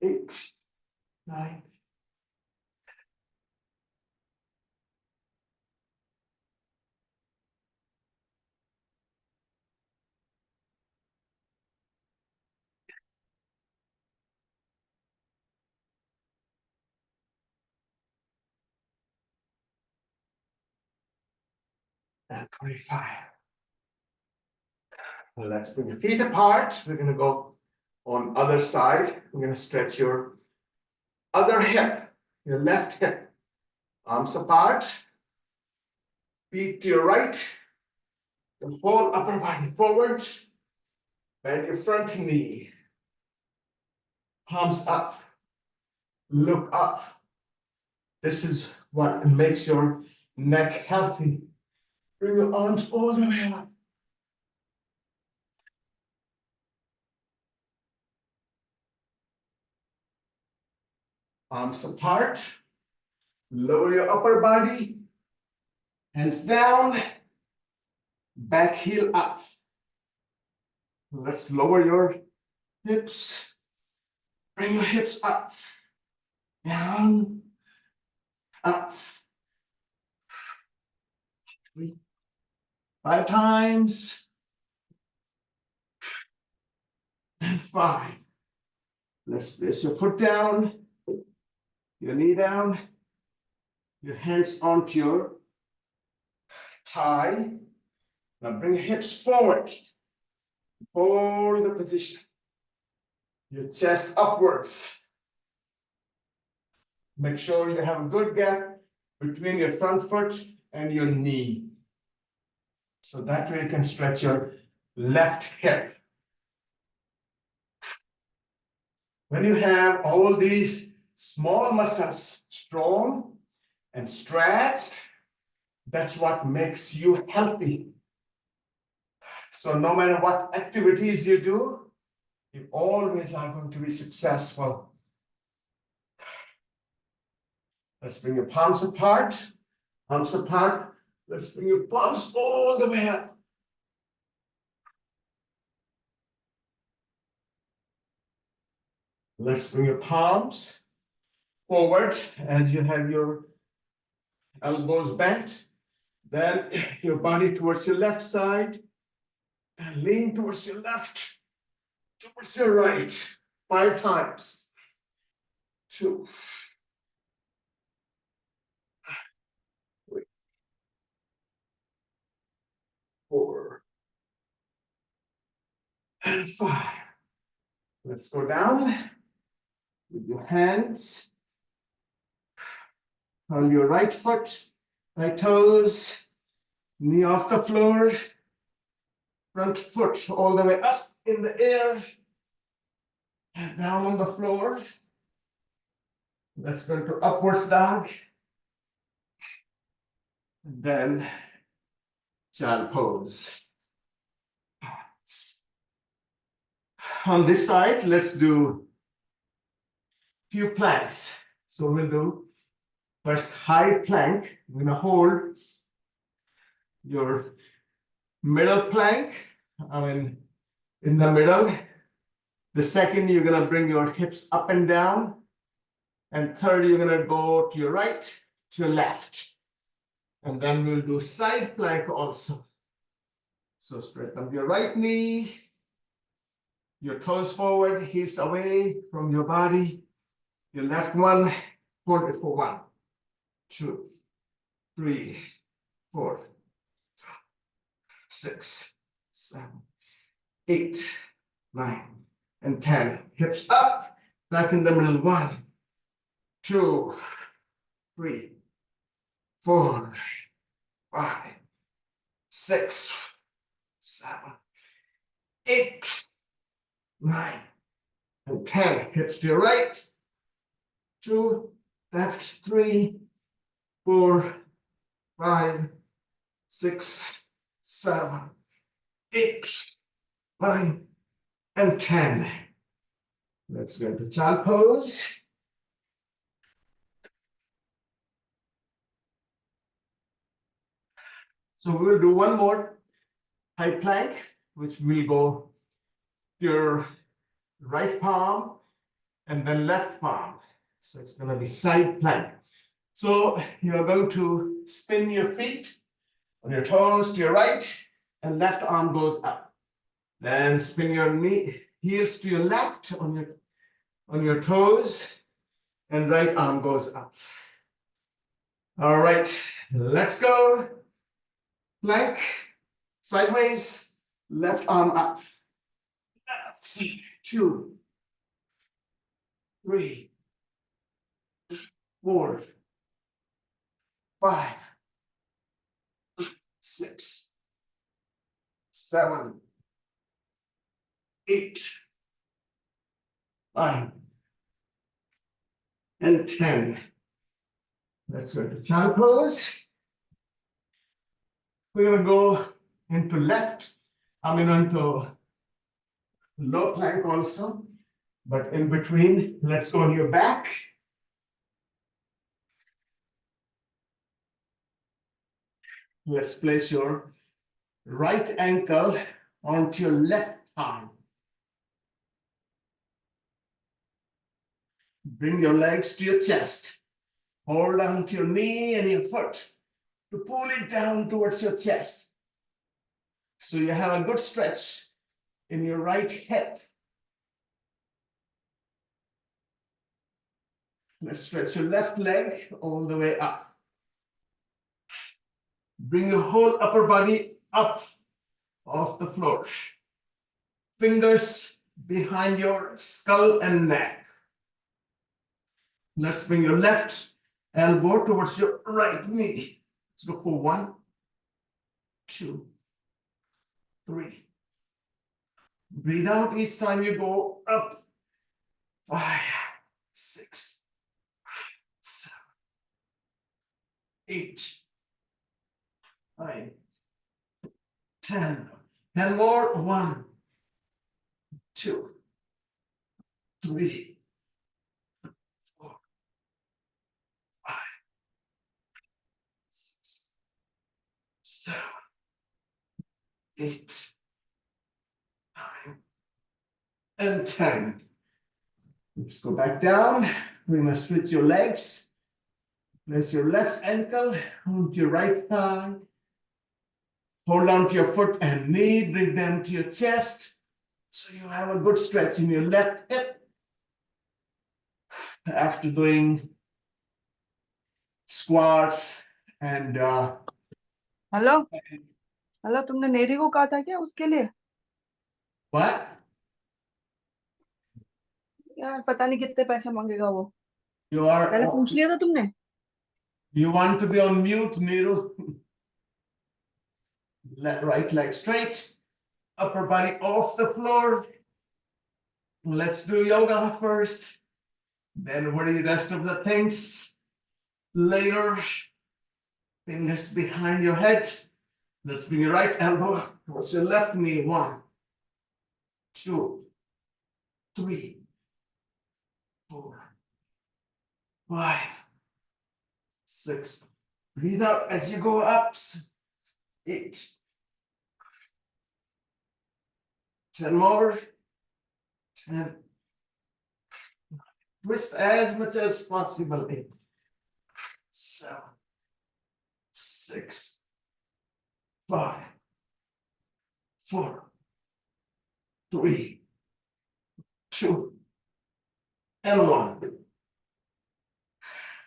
8, 9. And 25. Let's bring your feet apart. We're going to go on other side. We're going to stretch your other hip, your left hip. Arms apart. Feet to your right. The whole upper body forward. Bend your front knee. Palms up. Look up. This is what makes your neck healthy. Bring your arms all the way up. Arms apart. Lower your upper body. Hands down. Back heel up. Let's lower your hips. Bring your hips up. Down. Up. 3, 5 times. And 5. Let's place your foot down. Your knee down. Your hands onto your thigh. Now bring your hips forward. Hold the position. Your chest upwards. Make sure you have a good gap between your front foot and your knee. So that way you can stretch your left hip. When you have all these small muscles strong and stretched, that's what makes you healthy. So no matter what activities you do, you always are going to be successful. Let's bring your palms apart. Palms apart. Let's bring your palms all the way up. Let's bring your palms forward as you have your elbows bent. Then your body towards your left side. And lean towards your left, towards your right. 5 times. 2, 3, 4, and 5. Let's go down with your hands on your right foot, right toes, knee off the floor, front foot all the way up in the air, and down on the floor. Let's go to upwards dog. Then child pose. On this side, let's do few planks. So we'll do first high plank. We're gonna hold your middle plank, in the middle. The second, you're gonna bring your hips up and down. And third, you're gonna go to your right, to your left. And then we'll do side plank also. So straighten up your right knee, your toes forward, heels away from your body. Your left one, hold it for 1, 2, 3, 4, 6, 7, 8, 9, and 10. Hips up, back in the middle. 1, 2, 3, 4, 5, 6, 7, 8, 9, and 10. Hips to your right, 2, left, 3, 4, 5, 6, 7, 8, 9, and 10. Let's go to child pose. So we will do one more high plank, which will go your right palm and then left palm. So it's going to be side plank. So you're going to spin your feet on your toes to your right, and left arm goes up. Then spin your knee, heels to your left on your toes, and right arm goes up. All right, let's go. Plank, sideways, left arm up. 2, 3, 4, 5, 6, 7, 8, 9, and 10. Let's go to child pose. We're going to go into into low plank also, but in between, let's go on your back. Let's place your right ankle onto your left thigh. Bring your legs to your chest. Hold on to your knee and your foot to pull it down towards your chest. So you have a good stretch in your right hip. Let's stretch your left leg all the way up. Bring your whole upper body up off the floor. Fingers behind your skull and neck. Let's bring your left elbow towards your right knee. Let's go for 1, 2, 3. Breathe out each time you go up. 5, 6, 7, 8, 9, 10. 10 more. 1, 2, 3, 4, 5, 6, 7, 8, 9, and 10. Just go back down. We must switch your legs. Place your left ankle onto your right thigh. Hold on to your foot and knee. Bring them to your chest. So you have a good stretch in your left hip. After doing squats and hello hello तुमने नेरी को कहा था क्या उसके लिए? what? यार पता नहीं कितने पैसे मांगेगा वो. You are. पहले पूछ लिया था तुमने? You want to be on mute, Neeru? Right leg straight, upper body off the floor. Let's do yoga first. Then worry the rest of the things later. Fingers behind your head. Let's bring your right elbow towards your left knee. 1, 2, 3, 4, 5, 6. Breathe out as you go up. 8. 10 more. 10. Twist as much as possible. 8, 7, 6, 5, 4, 3, 2, and 1.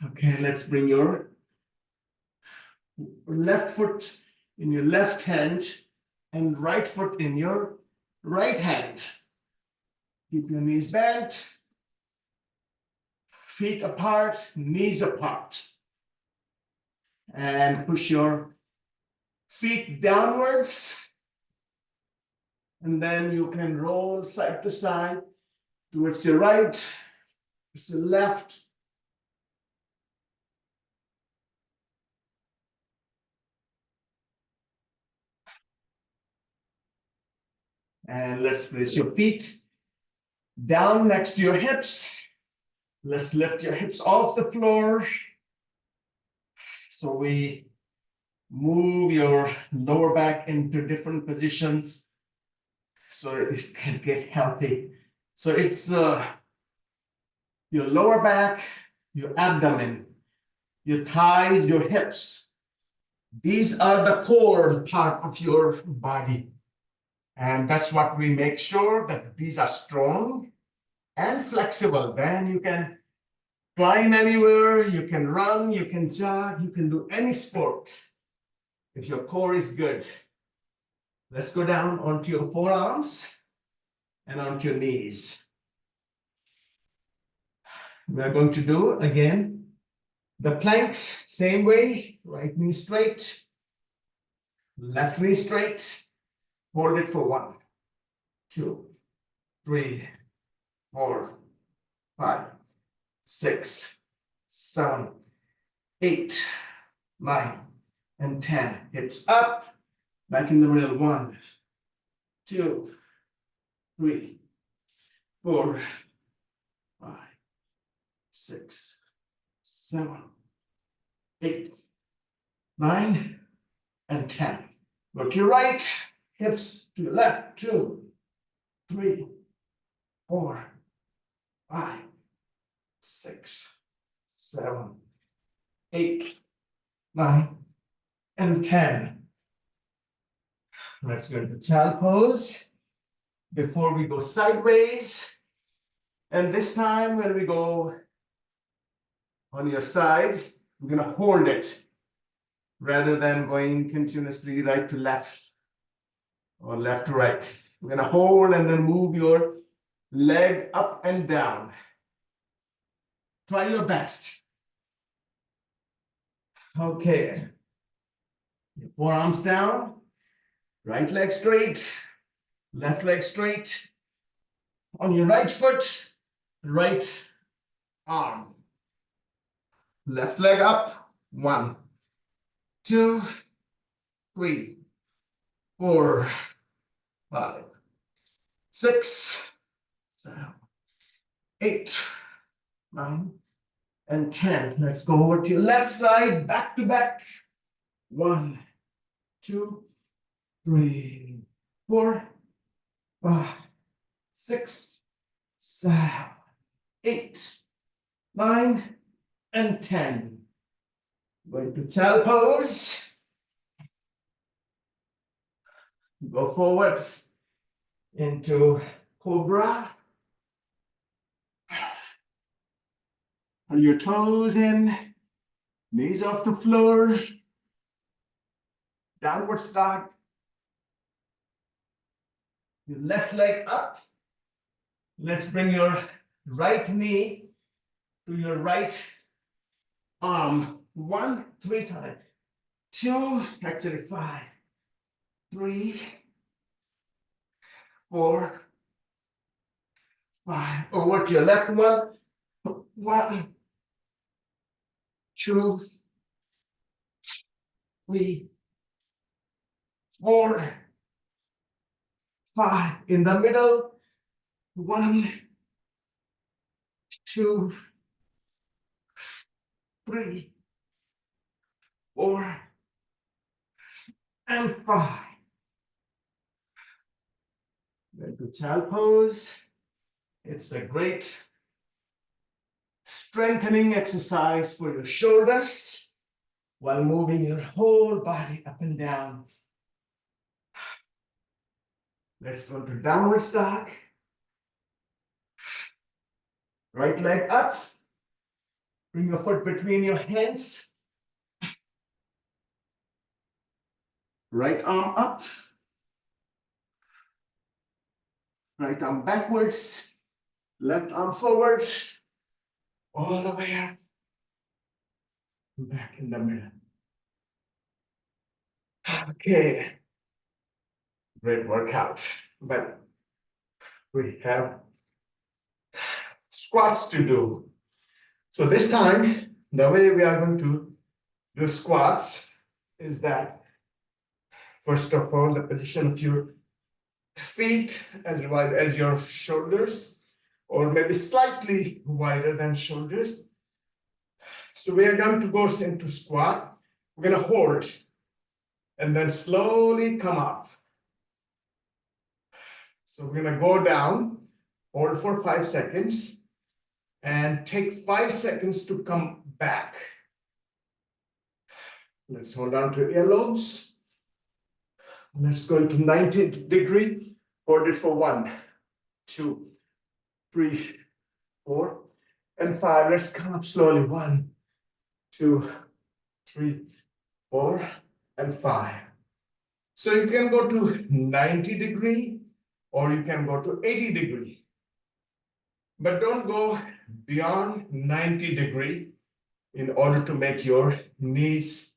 Okay, let's bring your left foot in your left hand and right foot in your right hand. Keep your knees bent, feet apart, knees apart. And push your feet downwards. And then you can roll side to side towards your right, towards your left. And let's place your feet down next to your hips. Let's lift your hips off the floor. So we move your lower back into different positions so it can get healthy. So it's your lower back, your abdomen, your thighs, your hips. These are the core part of your body. And that's what we make sure that these are strong and flexible. Then you can climb anywhere, you can run, you can jog, you can do any sport if your core is good. Let's go down onto your forearms and onto your knees. We are going to do again the planks, same way, right knee straight, left knee straight, hold it for 1, 2, 3, 4, 5, 6, 7, 8, 9, and 10. Hips up, back in the middle. 1, 2, 3, 4, 5, 6, 7, 8, 9, and 10. Go to your right, hips to your left. 2, 3, 4, 5, 6, 7, 8, 9, and 10. Let's go to child pose before we go sideways. And this time when we go on your side, we're going to hold it rather than going continuously right to left or left to right. We're going to hold and then move your leg up and down. Try your best. Okay. Your forearms down, right leg straight, left leg straight. On your right foot, right arm. Left leg up. 1, 2, 3, 4, 5, 6, 7, 8, 9, and 10. Let's go over to your left side, back to back. 1, 2, 3, 4, 5, 6, 7, 8, 9, and 10. Going to child pose. Go forward into cobra. Pull your toes in, knees off the floor. Downward dog. Your left leg up. Let's bring your right knee to your right arm. 1, 3 times. 2, actually 5, 3, 4, 5. Over to your left one. 1, 2, 3, 4, 5. In the middle. 1, 2, 3, 4, and 5. Then to child pose. It's a great strengthening exercise for your shoulders while moving your whole body up and down. Let's go to downward dog. Right leg up. Bring your foot between your hands. Right arm up. Right arm backwards. Left arm forward. All the way up. Back in the middle. Okay. Great workout. But we have squats to do. So this time, the way we are going to do squats is that, first of all, the position of your feet as wide as your shoulders, or maybe slightly wider than shoulders. So we are going to go into squat. We're going to hold and then slowly come up. So we're going to go down, hold for 5 seconds, and take 5 seconds to come back. Let's hold on to earlobes. Let's go into 90-degree. Hold it for 1, 2, 3, 4, and 5. Let's come up slowly. 1, 2, 3, 4, and 5. So you can go to 90-degree or you can go to 80-degree. But don't go beyond 90-degree in order to make your knees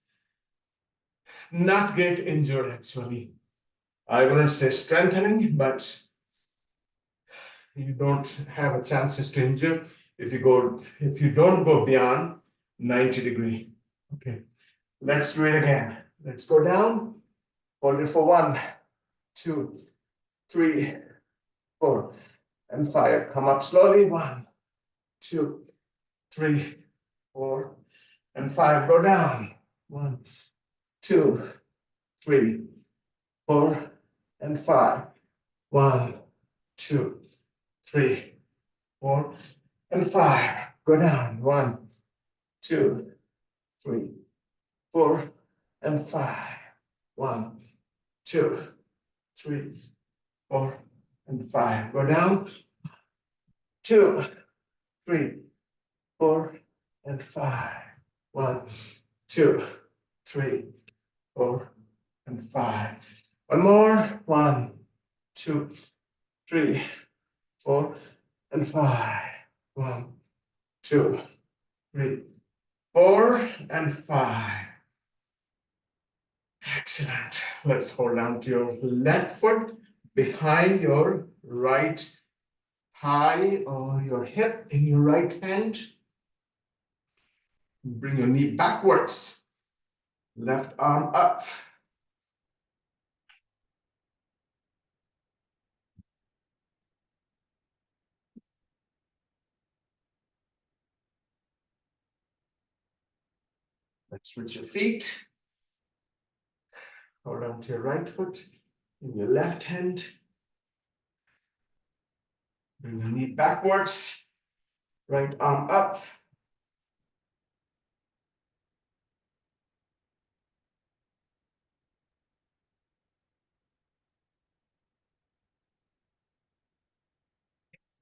not get injured actually. I wouldn't say strengthening, but you don't have a chances to injure if you don't go beyond 90-degree. Okay, let's do it again. Let's go down, hold it for 1, 2, 3, 4, and 5. Come up slowly. 1, 2, 3, 4, and 5. Go down. 1, 2, 3, 4, and 5. 1, 2, 3, 4, and 5. Go down. 1, 2, 3, 4, and 5. 1, 2, 3, 4, and 5. Go down. 2, 3, 4, and 5. 1, 2, 3, 4, and 5. One more. 1, 2, 3, 4, and 5. 1, 2, 3, 4, and 5. Excellent. Let's hold on to your left foot behind your right thigh or your hip in your right hand. Bring your knee backwards. Left arm up. Let's switch your feet. Hold on to your right foot in your left hand. Bring your knee backwards. Right arm up.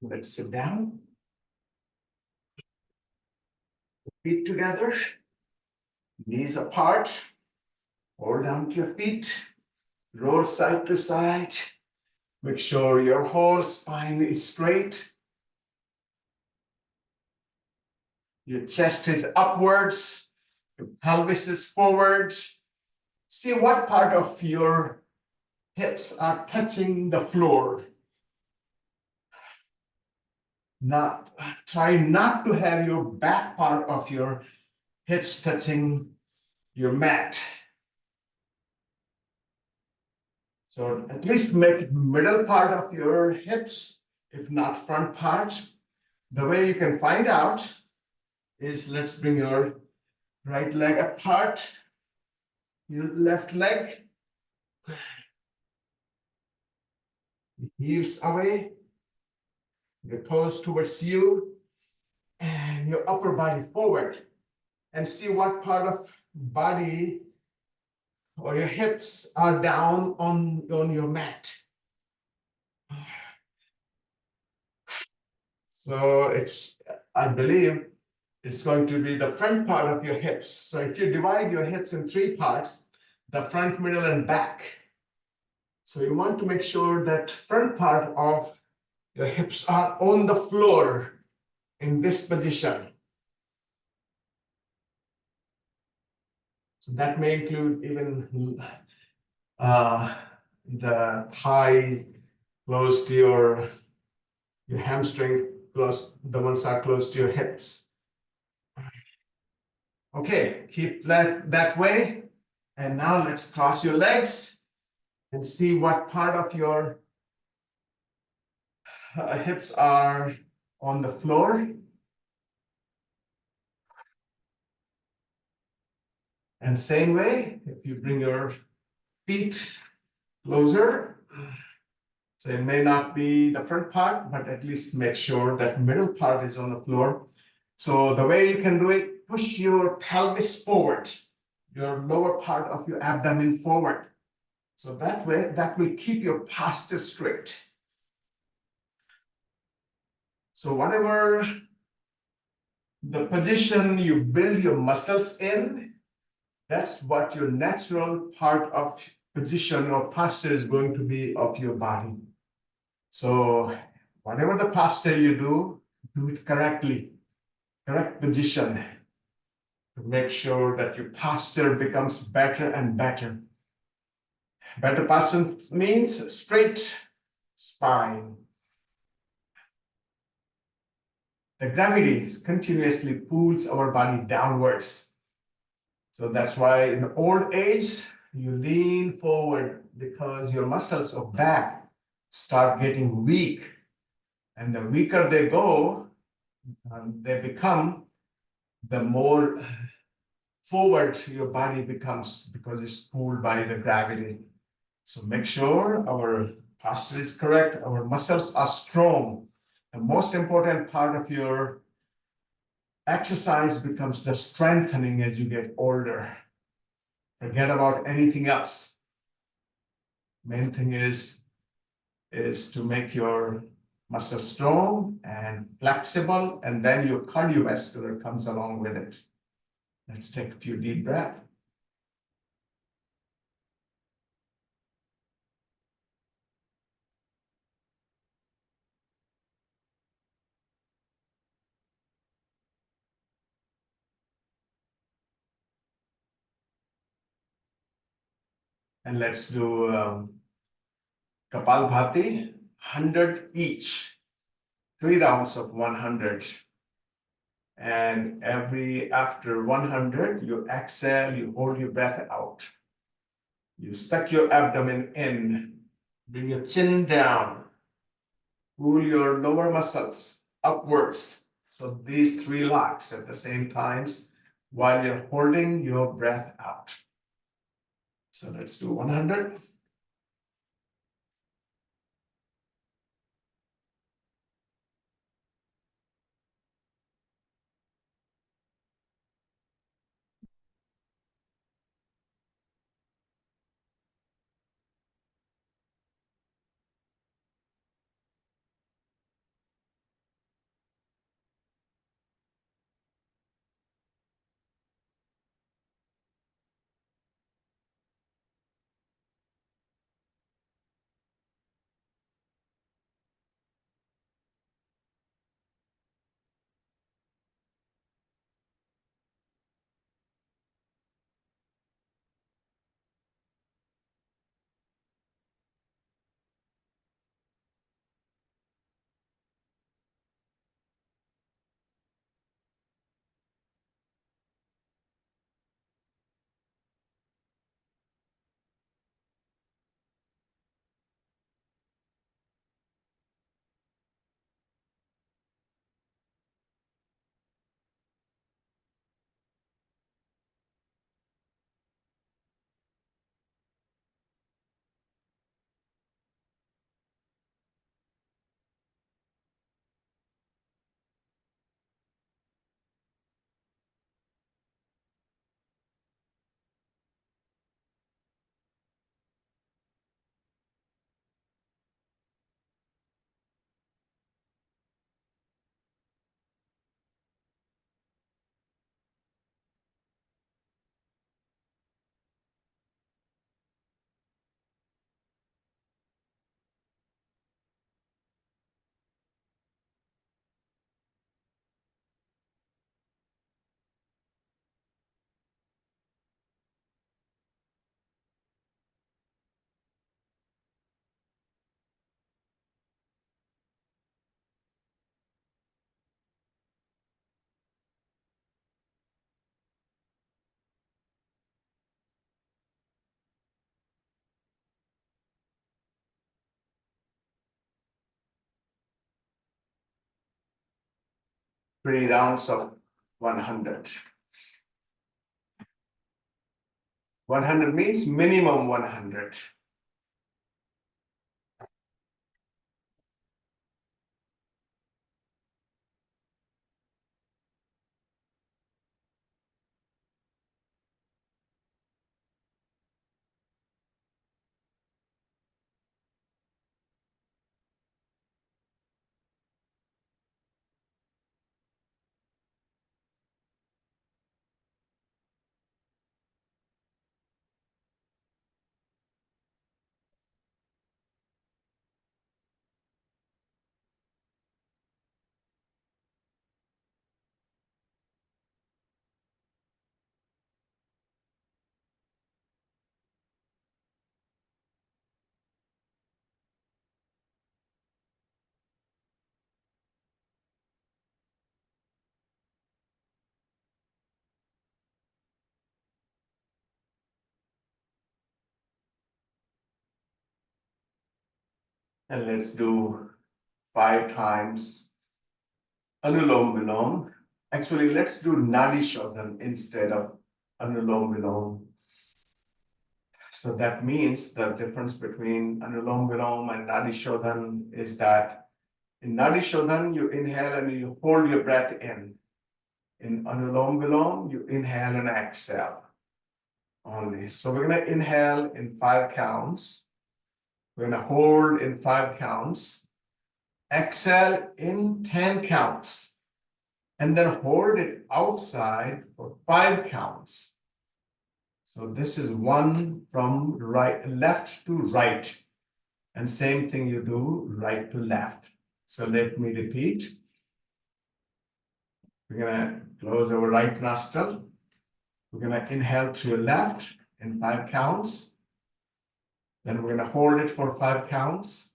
Let's sit down. Feet together. Knees apart. Hold down to your feet. Roll side to side. Make sure your whole spine is straight. Your chest is upwards. Your pelvis is forward. See what part of your hips are touching the floor. Try not to have your back part of your hips touching your mat. So at least make middle part of your hips, if not front part. The way you can find out is let's bring your right leg apart, your left leg, heels away, your toes towards you, and your upper body forward. And see what part of body or your hips are down on your mat. So I believe it's going to be the front part of your hips. So if you divide your hips in 3 parts, the front, middle, and back. So you want to make sure that front part of your hips are on the floor in this position. So that may include even the thigh close to your hamstring, close, the ones are close to your hips. Okay, keep that way. And now let's cross your legs and see what part of your Hips are on the floor. And same way, if you bring your feet closer, so it may not be the front part, but at least make sure that middle part is on the floor. So the way you can do it, push your pelvis forward, your lower part of your abdomen forward. So that way, that will keep your posture straight. So whatever the position you build your muscles in, that's what your natural part of position or posture is going to be of your body. So whatever the posture you do it correctly, correct position to make sure that your posture becomes better and better. Better posture means straight spine. The gravity continuously pulls our body downwards. So that's why in old age, you lean forward because your muscles of back start getting weak. And the weaker they go, they become, the more forward your body becomes because it's pulled by the gravity. So make sure our posture is correct, our muscles are strong. The most important part of your exercise becomes the strengthening as you get older. Forget about anything else. Main thing is to make your muscle strong and flexible, and then your cardiovascular comes along with it. Let's take a few deep breaths. And let's do Kapalbhati, 100 each, 3 rounds of 100. And after 100, you exhale, you hold your breath out. You suck your abdomen in, bring your chin down, pull your lower muscles upwards. So these 3 locks at the same times while you're holding your breath out. So let's do 100. 3 rounds of 100. 100 means minimum 100. And let's do 5 times Anulom Vilom. Actually, let's do Nadi Shodhan instead of Anulom Vilom. So that means the difference between Anulom Vilom and Nadi Shodhan is that in Nadi Shodhan, you inhale and you hold your breath in. In Anulom Vilom, you inhale and exhale only. So we're going to inhale in 5 counts. We're going to hold in 5 counts. Exhale in 10 counts. And then hold it outside for 5 counts. So this is one from left to right. And same thing you do right to left. So let me repeat. We're going to close our right nostril. We're going to inhale to your left in 5 counts. Then we're going to hold it for 5 counts.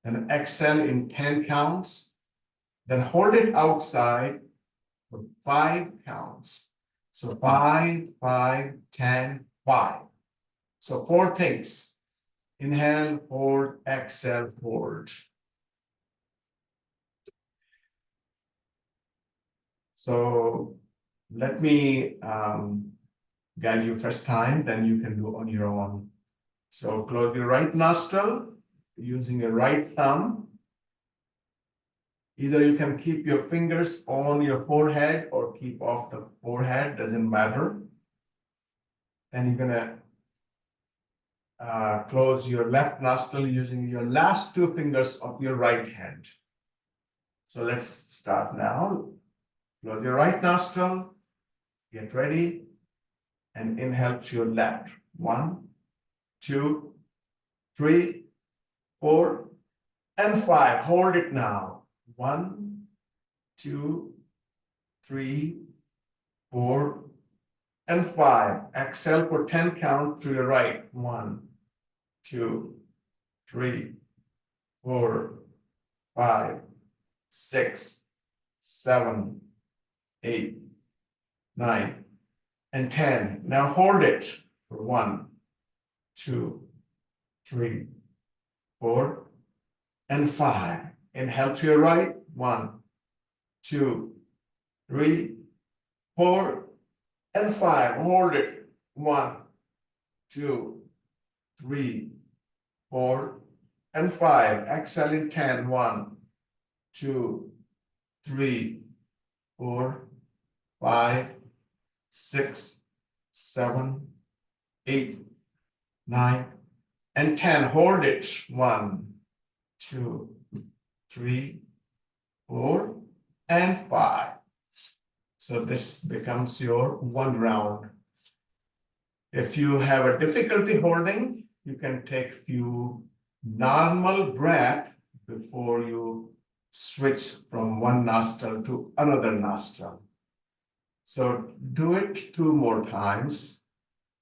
Then exhale in 10 counts. Then hold it outside for 5 counts. So 5, 5, 10, 5. So 4 things. Inhale, hold, exhale, hold. So let me guide you first time, then you can do on your own. So close your right nostril using your right thumb. Either you can keep your fingers on your forehead or keep off the forehead, doesn't matter. Then you're gonna close your left nostril using your last 2 fingers of your right hand. So let's start now. Close your right nostril, get ready, and inhale to your left. 1, 2, 3, 4, and 5. Hold it now. 1, 2, 3, 4, and 5. Exhale for 10 count to your right. 1, 2, 3, 4, 5, 6, 7, 8, 9, and 10. Now hold it for 1, 2, 3, 4, and 5. Inhale to your right. 1, 2, 3, 4, and 5. Hold it. 1, 2, 3, 4, and 5. Exhale in 10. 1, 2, 3, 4, 5, 6, 7, 8, 9, and 10. Hold it. 1, 2, 3, 4, and 5. So this becomes your 1 round. If you have a difficulty holding, you can take few normal breath before you switch from one nostril to another nostril. So do it 2 more times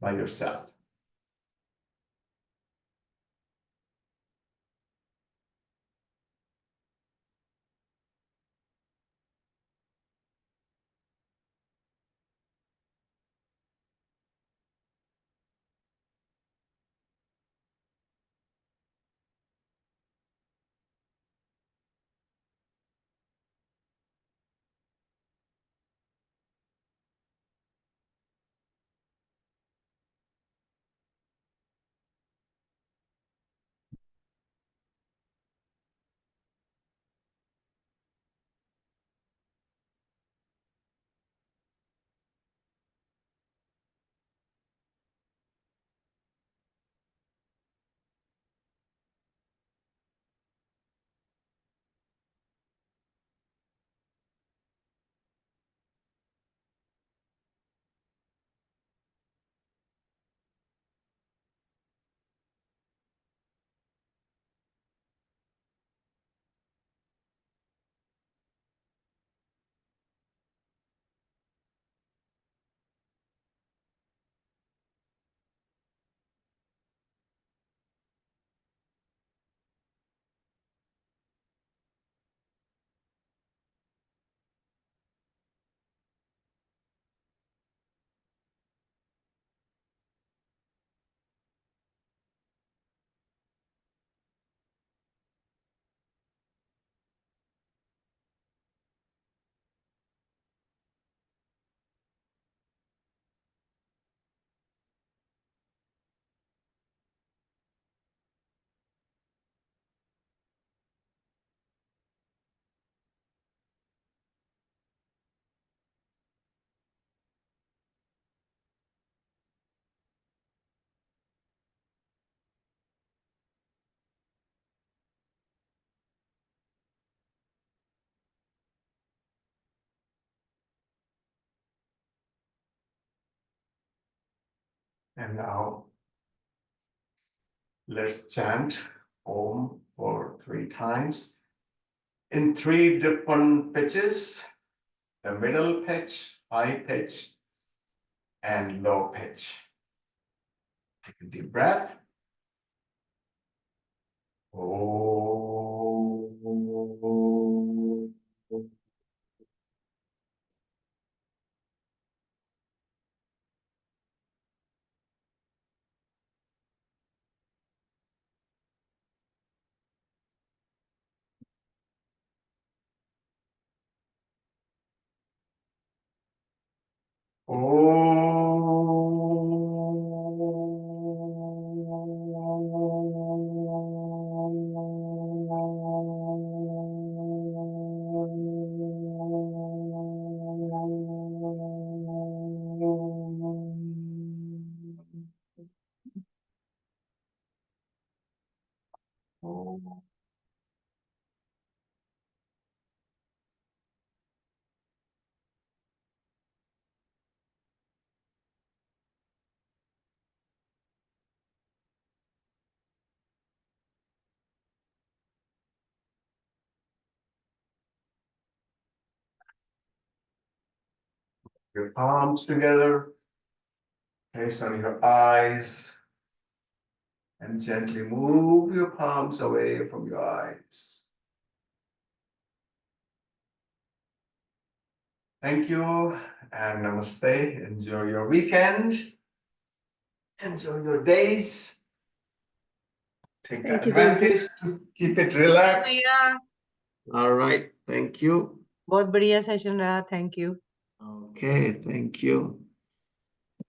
by yourself. And now let's chant Om for 3 times in 3 different pitches: the middle pitch, high pitch, and low pitch. Take a deep breath. Om. Your palms together, place on your eyes, and gently move your palms away from your eyes. Thank you and namaste. Enjoy your weekend. Enjoy your days. Take Thank you, Guruji. advantage to keep it relaxed. All right. Thank you. बहुत बढ़िया session रहा. Thank you. Okay. Thank you.